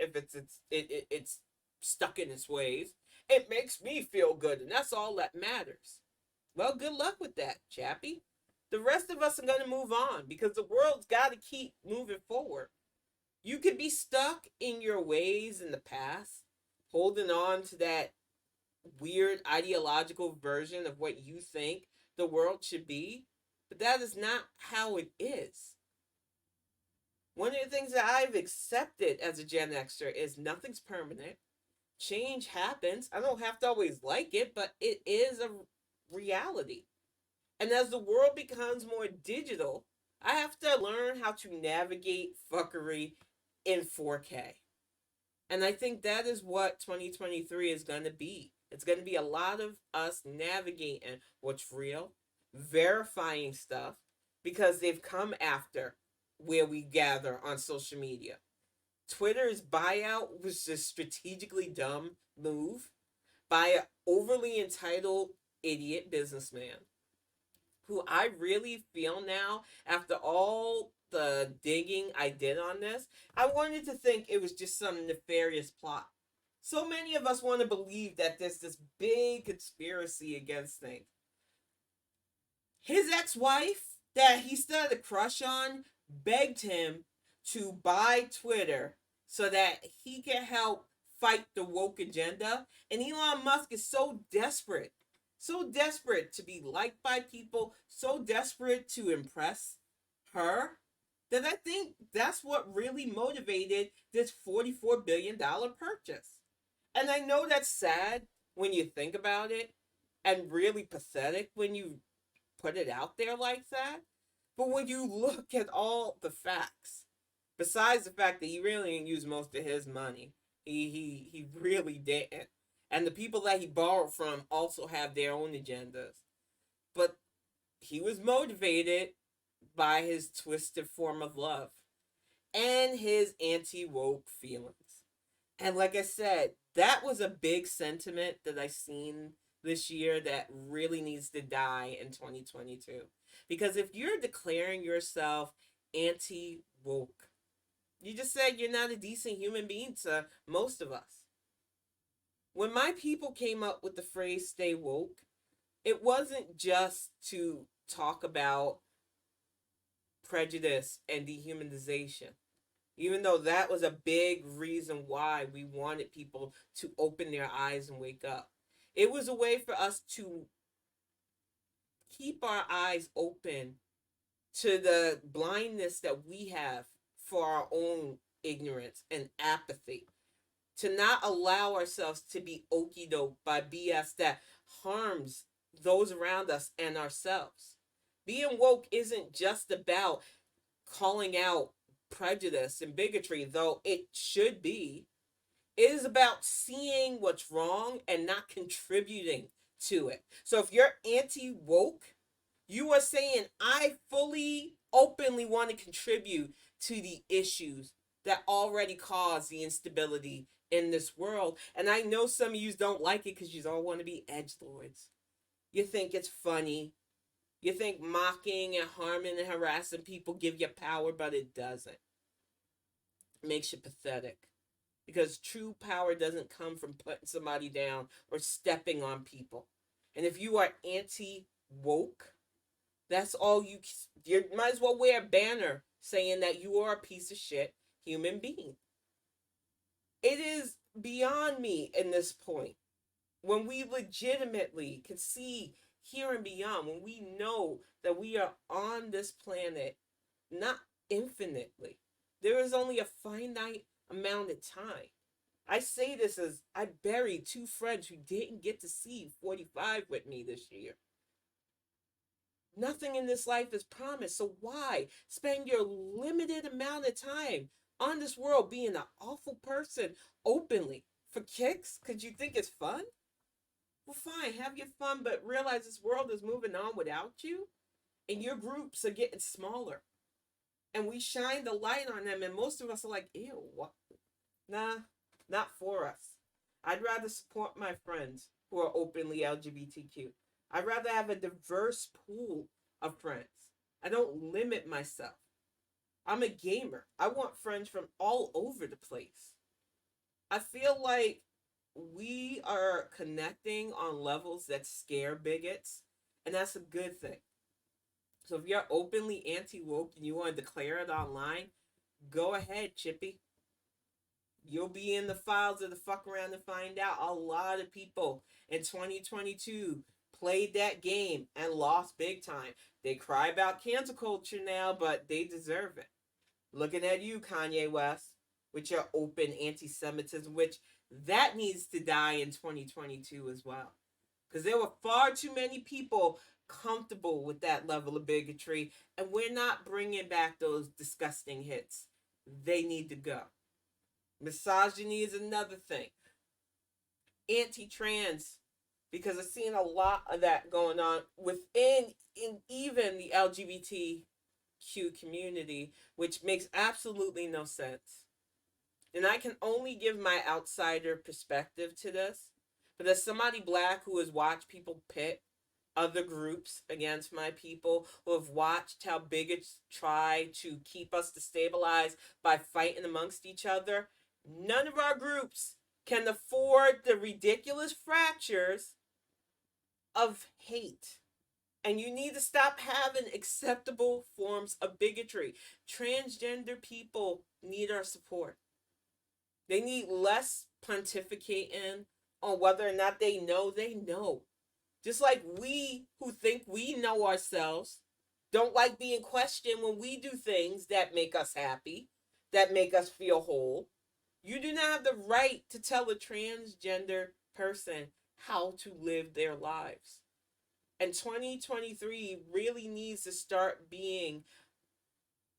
it's stuck in its ways. It makes me feel good, and that's all that matters. Well, good luck with that, chappie. The rest of us are going to move on because the world's got to keep moving forward. You could be stuck in your ways in the past, holding on to that weird ideological version of what you think the world should be, but that is not how it is. One of the things that I've accepted as a Gen Xer is nothing's permanent. Change happens. I don't have to always like it, but it is a reality. And as the world becomes more digital, I have to learn how to navigate fuckery in 4K. And I think that is what 2023 is going to be. It's going to be a lot of us navigating what's real, verifying stuff, because they've come after where we gather on social media. Twitter's buyout was a strategically dumb move by an overly entitled idiot businessman who I really feel now, after all the digging I did on this, I wanted to think it was just some nefarious plot. So many of us want to believe that there's this big conspiracy against things. His ex-wife that he still had a crush on begged him to buy Twitter so that he can help fight the woke agenda. And Elon Musk is so desperate to be liked by people, so desperate to impress her, that I think that's what really motivated this $44 billion purchase. And I know that's sad when you think about it, and really pathetic when you put it out there like that. But when you look at all the facts, besides the fact that he really didn't use most of his money, he really didn't. And the people that he borrowed from also have their own agendas. But he was motivated by his twisted form of love and his anti-woke feelings. And like I said, that was a big sentiment that I seen this year that really needs to die in 2022. Because if you're declaring yourself anti-woke, you just said you're not a decent human being to most of us. When my people came up with the phrase stay woke, it wasn't just to talk about prejudice and dehumanization, even though that was a big reason why we wanted people to open their eyes and wake up. It was a way for us to keep our eyes open to the blindness that we have for our own ignorance and apathy, to not allow ourselves to be okey doke by BS that harms those around us and ourselves. Being woke isn't just about calling out prejudice and bigotry, though it should be. It is about seeing what's wrong and not contributing to it. So if you're anti woke, you are saying, I fully, openly want to contribute to the issues that already cause the instability in this world. And I know some of you don't like it because you all want to be edgelords. You think it's funny. You think mocking and harming and harassing people give you power, but it doesn't. It makes you pathetic. Because true power doesn't come from putting somebody down or stepping on people. And if you are anti woke, that's all you might as well wear a banner saying that you are a piece of shit human being. It is beyond me in this point. When we legitimately can see here and beyond, when we know that we are on this planet not infinitely, there is only a finite amount of time. I say this as I buried two friends who didn't get to see 45 with me this year. Nothing in this life is promised. So why spend your limited amount of time on this world being an awful person openly for kicks? Because you think it's fun? Well, fine, have your fun, but realize this world is moving on without you, and your groups are getting smaller. And we shine the light on them, and most of us are like, ew, what? Nah, not for us. I'd rather support my friends who are openly LGBTQ. I'd rather have a diverse pool of friends. I don't limit myself. I'm a gamer. I want friends from all over the place. I feel like we are connecting on levels that scare bigots, and that's a good thing. So if you're openly anti woke and you want to declare it online, go ahead, Chippy. You'll be in the files of the fuck around to find out. A lot of people in 2022 played that game and lost big time. They cry about cancel culture now, but they deserve it. Looking at you, Kanye West, with your open anti Semitism, which that needs to die in 2022 as well. Because there were far too many people comfortable with that level of bigotry, and we're not bringing back those disgusting hits. They need to go. Misogyny is another thing. Anti-trans, because I've seen a lot of that going on within even the LGBTQ community, which makes absolutely no sense. And I can only give my outsider perspective to this. But as somebody black who has watched people pit other groups against my people, who have watched how bigots try to keep us destabilized by fighting amongst each other, none of our groups can afford the ridiculous fractures of hate. And you need to stop having acceptable forms of bigotry. Transgender people need our support. They need less pontificating on whether or not they know they know. Just like we who think we know ourselves don't like being questioned when we do things that make us happy, that make us feel whole. You do not have the right to tell a transgender person how to live their lives. And 2023 really needs to start being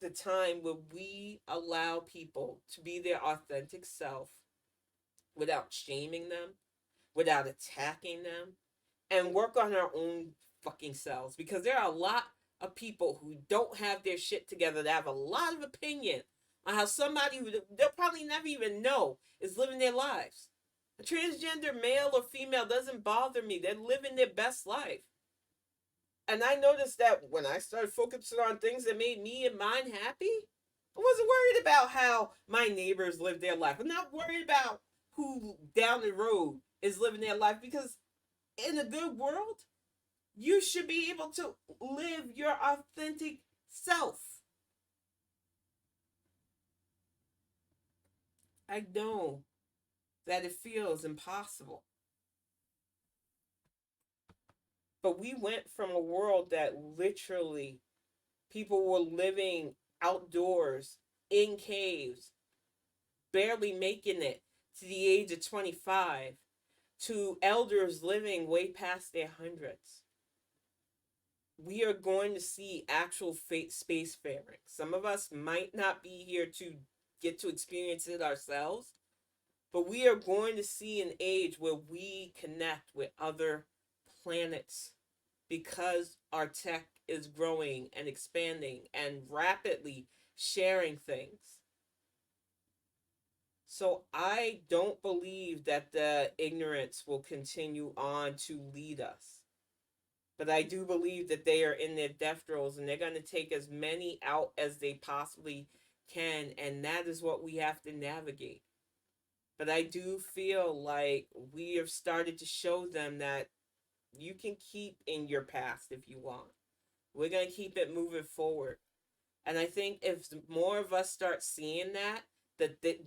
the time where we allow people to be their authentic self without shaming them, without attacking them, and work on our own fucking selves. Because there are a lot of people who don't have their shit together that have a lot of opinion on how somebody who they'll probably never even know is living their lives. A transgender male or female doesn't bother me. They're living their best life. And I noticed that when I started focusing on things that made me and mine happy, I wasn't worried about how my neighbors live their life. I'm not worried about who down the road is living their life, because in a good world, you should be able to live your authentic self. I know that it feels impossible. But we went from a world that literally people were living outdoors in caves, barely making it to the age of 25, to elders living way past their hundreds. we are going to see actual spacefaring. Some of us might not be here to get to experience it ourselves, but we are going to see an age where we connect with other planets because our tech is growing and expanding and rapidly sharing things. So I don't believe that the ignorance will continue on to lead us. But I do believe that they are in their death throes and they're going to take as many out as they possibly can. And that is what we have to navigate. But I do feel like we have started to show them that you can keep in your past if you want. We're going to keep it moving forward. And I think if more of us start seeing that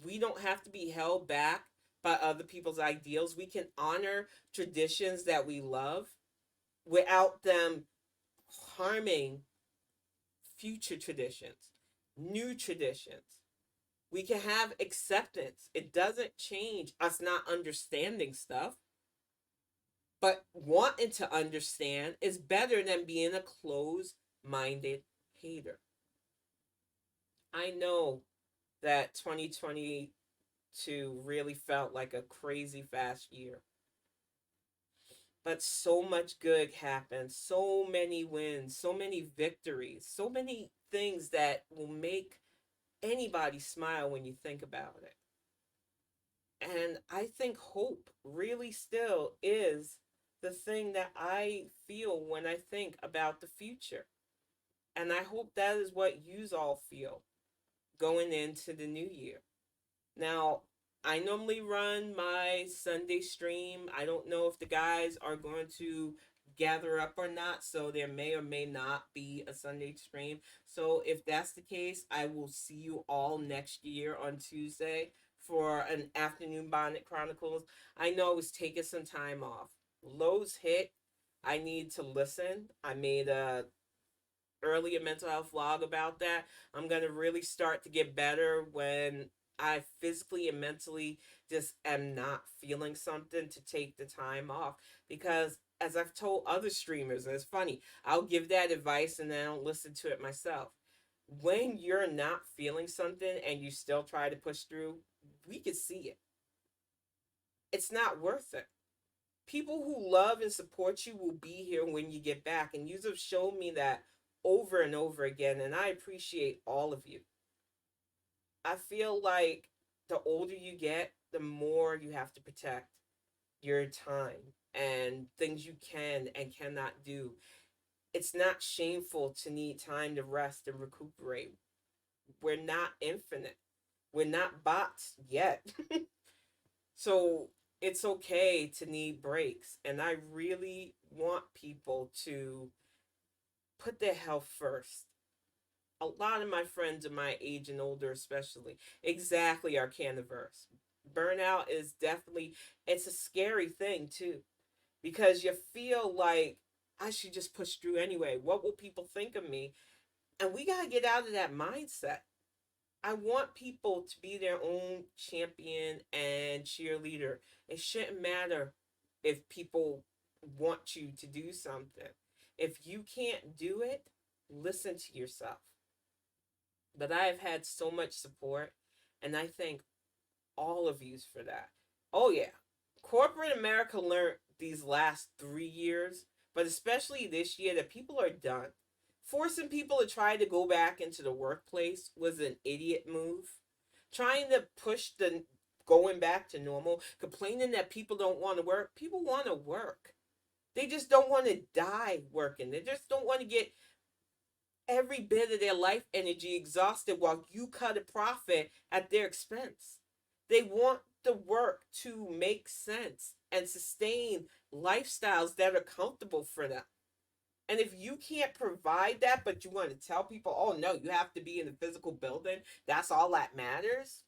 we don't have to be held back by other people's ideals, we can honor traditions that we love without them harming future traditions, new traditions. We can have acceptance. It doesn't change us not understanding stuff, but wanting to understand is better than being a closed minded hater. I know that 2022 really felt like a crazy fast year. But so much good happened, so many wins, so many victories, so many things that will make anybody smile when you think about it. And I think hope really still is the thing that I feel when I think about the future. And I hope that is what you all feel going into the new year. Now, I normally run my Sunday stream. I don't know if the guys are going to gather up or not, so there may or may not be a Sunday stream. So if that's the case, I will see you all next year on Tuesday for an afternoon Bonnet Chronicles. I know I was taking some time off. Lows hit. I need to listen. I made a earlier mental health vlog about that. I'm going to really start to get better when I physically and mentally just am not feeling something, to take the time off. Because as I've told other streamers, and it's funny, I'll give that advice and then I don't listen to it myself. When you're not feeling something and you still try to push through, we can see it. It's not worth it. People who love and support you will be here when you get back. And you have shown me that over and over again. And I appreciate all of you. I feel like the older you get, the more you have to protect your time and things you can and cannot do. It's not shameful to need time to rest and recuperate. We're not infinite. We're not bots yet. So it's okay to need breaks. And I really want people to put their health first. A lot of my friends are my age and older, especially, exactly our caniverse. Burnout is definitely, it's a scary thing too, because you feel like I should just push through anyway. What will people think of me? And we got to get out of that mindset. I want people to be their own champion and cheerleader. It shouldn't matter if people want you to do something. If you can't do it, listen to yourself. But I have had so much support, and I thank all of you for that. Oh, yeah. Corporate America learned these last 3 years, but especially this year, that people are done. Forcing people to try to go back into the workplace was an idiot move. Trying to push the going back to normal, complaining that people don't want to work. People want to work. They just don't want to die working. They just don't want to get every bit of their life energy exhausted while you cut a profit at their expense. They want the work to make sense and sustain lifestyles that are comfortable for them. And if you can't provide that, but you want to tell people, oh no, you have to be in the physical building, that's all that matters,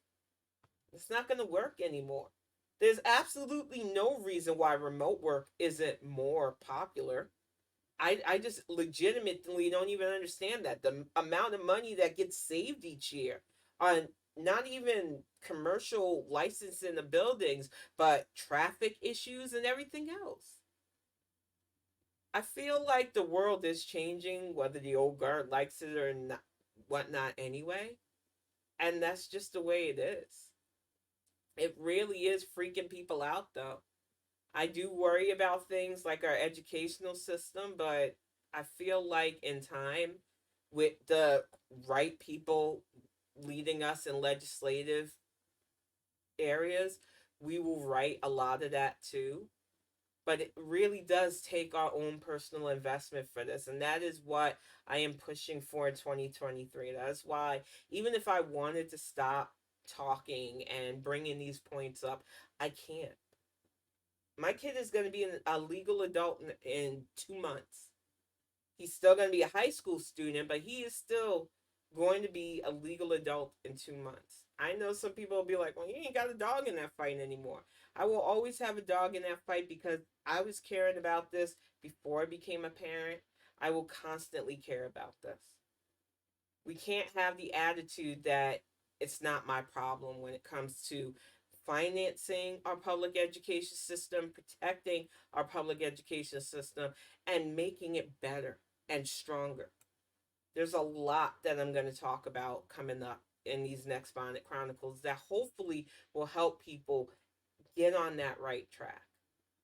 it's not going to work anymore. There's absolutely no reason why remote work isn't more popular. I just legitimately don't even understand that. The amount of money that gets saved each year on not even commercial licensing of buildings, but traffic issues and everything else. I feel like the world is changing, whether the old guard likes it or not, whatnot, anyway. And that's just the way it is. It really is freaking people out, though. I do worry about things like our educational system, but I feel like in time, with the right people leading us in legislative areas, we will right a lot of that too. But it really does take our own personal investment for this. And that is what I am pushing for in 2023. That's why, even if I wanted to stop talking and bringing these points up, I can't. My kid is going to be a legal adult in 2 months. He's still going to be a high school student, but he is still going to be a legal adult in 2 months. I know some people will be like, well, you ain't got a dog in that fight anymore. I will always have a dog in that fight because I was caring about this before I became a parent. I will constantly care about this. We can't have the attitude that it's not my problem when it comes to financing our public education system, protecting our public education system, and making it better and stronger. There's a lot that I'm going to talk about coming up in these next Bonnet Chronicles that hopefully will help people get on that right track.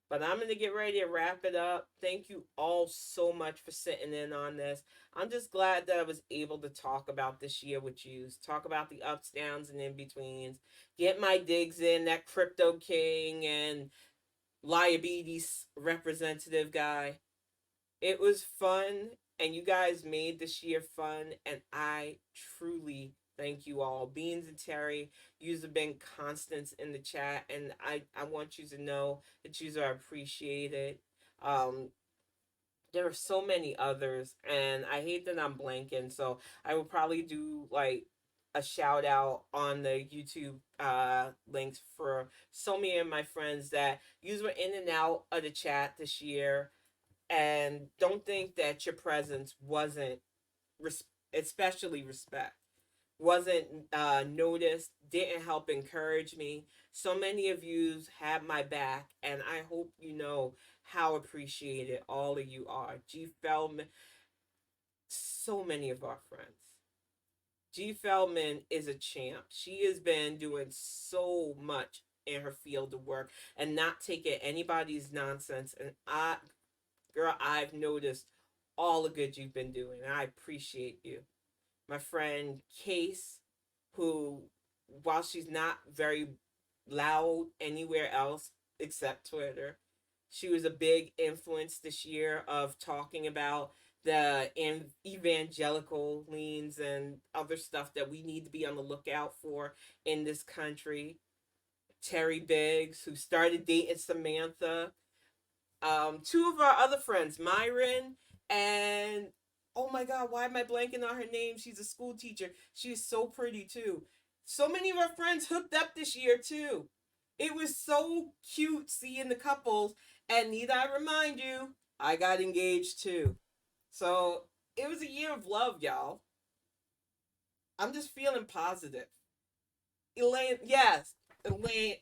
But I'm going to get ready to wrap it up. Thank you all so much for sitting in on this. I'm just glad that I was able to talk about this year with you, talk about the ups, downs, and in betweens, get my digs in, that crypto king and liabilities representative guy. It was fun, and you guys made this year fun, and I truly thank you all. Beans and Terry, you have been constants in the chat, and I want you to know that you are appreciated. Um, there are so many others, and I hate that I'm blanking, so I will probably do like a shout out on the YouTube links for so many of my friends that you were in and out of the chat this year, and don't think that your presence wasn't especially respect wasn't noticed, didn't help encourage me. So many of you have my back, and I hope you know how appreciated all of you are. G Feldman, so many of our friends. G Feldman is a champ. She has been doing so much in her field of work and not taking anybody's nonsense. And girl, I've noticed all the good you've been doing, and I appreciate you. My friend Case, who, while she's not very loud anywhere else except Twitter, she was a big influence this year of talking about the evangelical leans and other stuff that we need to be on the lookout for in this country. Terry Biggs, who started dating Samantha, two of our other friends, Myron and, oh my God, why am I blanking on her name? She's a school teacher. She's so pretty too. So many of our friends hooked up this year too. It was so cute seeing the couples, and need I remind you, I got engaged too. So it was a year of love, y'all. I'm just feeling positive. Elaine, yes, Elaine,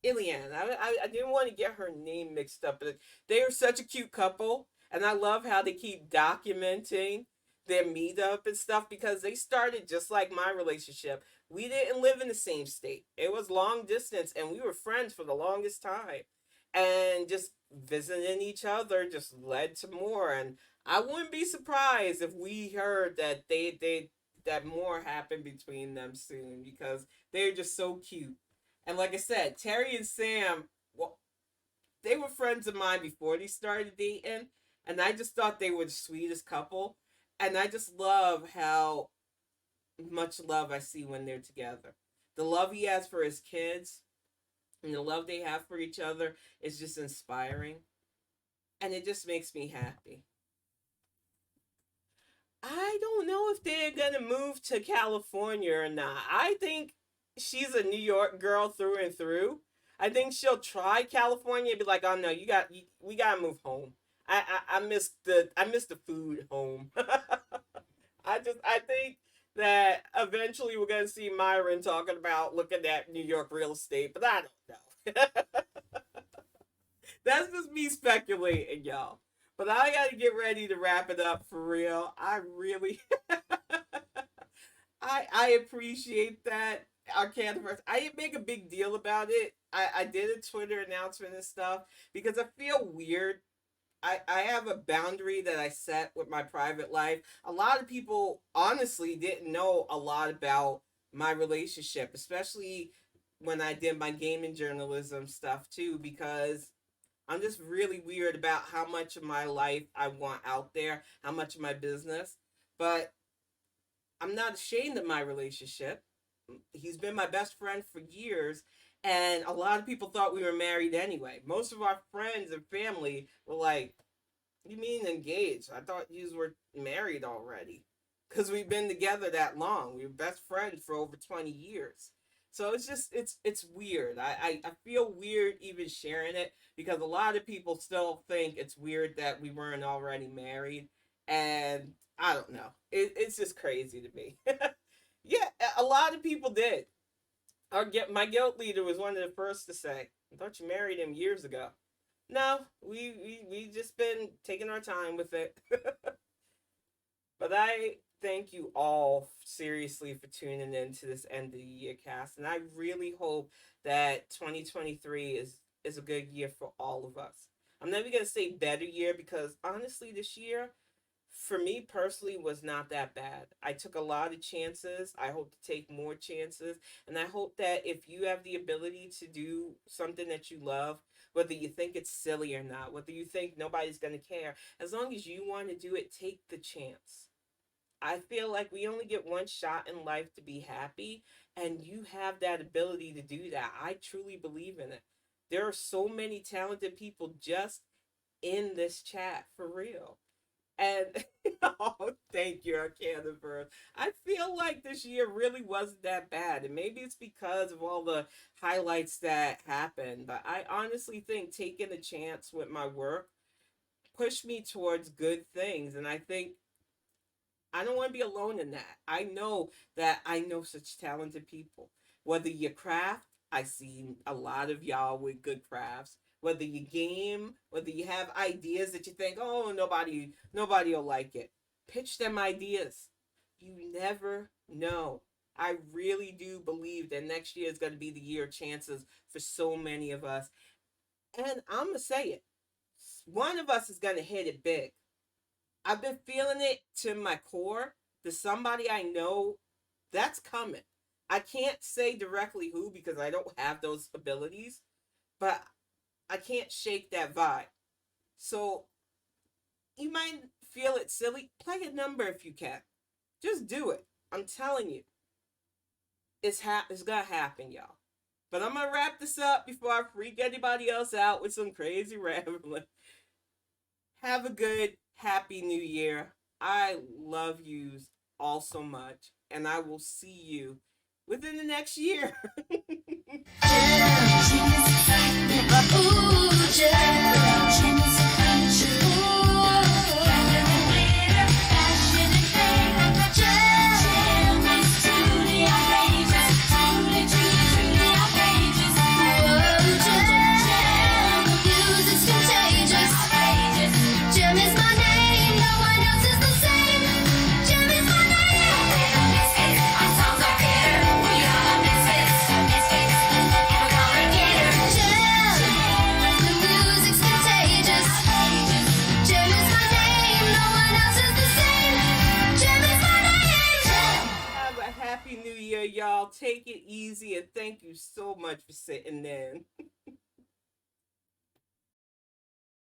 Ilian. I didn't want to get her name mixed up, but they are such a cute couple, and I love how they keep documenting their meetup and stuff because they started just like my relationship. We didn't live in the same state. It was long distance, and we were friends for the longest time. And just visiting each other just led to more. And I wouldn't be surprised if we heard that they that more happened between them soon because they're just so cute. And like I said, Terry and Sam, well, they were friends of mine before they started dating, and I just thought they were the sweetest couple. And I just love how much love I see when they're together. The love he has for his kids and the love they have for each other is just inspiring, and it just makes me happy. I don't know if they're gonna move to California or not. I think she's a New York girl through and through. I think she'll try California and be like, "Oh no, we gotta move home. I miss the food home." I think that eventually we're gonna see Myron talking about looking at New York real estate, but I don't know. That's just me speculating, y'all. But I got to get ready to wrap it up for real. I really, I appreciate that. Our Canterverse. I didn't make a big deal about it. I did a Twitter announcement and stuff because I feel weird. I have a boundary that I set with my private life. A lot of people honestly didn't know a lot about my relationship, especially when I did my gaming journalism stuff too, because I'm just really weird about how much of my life I want out there, how much of my business. But I'm not ashamed of my relationship. He's been my best friend for years, and a lot of people thought we were married anyway. Most of our friends and family were like, "You mean engaged? I thought you were married already." Because we've been together that long. We were best friends for over 20 years. So it's just it's weird. I feel weird even sharing it because a lot of people still think it's weird that we weren't already married. And I don't know. It's just crazy to me. Yeah, a lot of people did. My guild leader was one of the first to say, "I thought you married him years ago." No, we just been taking our time with it. But I thank you all seriously for tuning in to this end of the year cast, and I really hope that 2023 is a good year for all of us. I'm never gonna say better year because honestly, this year for me personally was not that bad. I took a lot of chances. I hope to take more chances. And I hope that if you have the ability to do something that you love, whether you think it's silly or not, whether you think nobody's going to care, as long as you want to do it, take the chance. I feel like we only get one shot in life to be happy, and you have that ability to do that. I truly believe in it. There are so many talented people just in this chat for real. And oh, thank you, Canterbury. I feel like this year really wasn't that bad, and maybe it's because of all the highlights that happened. But I honestly think taking a chance with my work pushed me towards good things, and I think I don't want to be alone in that. I know that I know such talented people. Whether you craft, I see a lot of y'all with good crafts. Whether you game, whether you have ideas that you think, oh, nobody will like it. Pitch them ideas. You never know. I really do believe that next year is going to be the year of chances for so many of us. And I'm going to say it. One of us is going to hit it big. I've been feeling it to my core. There's somebody I know that's coming. I can't say directly who because I don't have those abilities, but I can't shake that vibe. So you might feel it silly. Play a number if you can. Just do it. I'm telling you, it's gonna happen, y'all. But I'm gonna wrap this up before I freak anybody else out with some crazy rambling. Have a good, happy new year. I love you all so much, and I will see you within the next year. Happy New Year, y'all. Take it easy, and thank you so much for sitting in.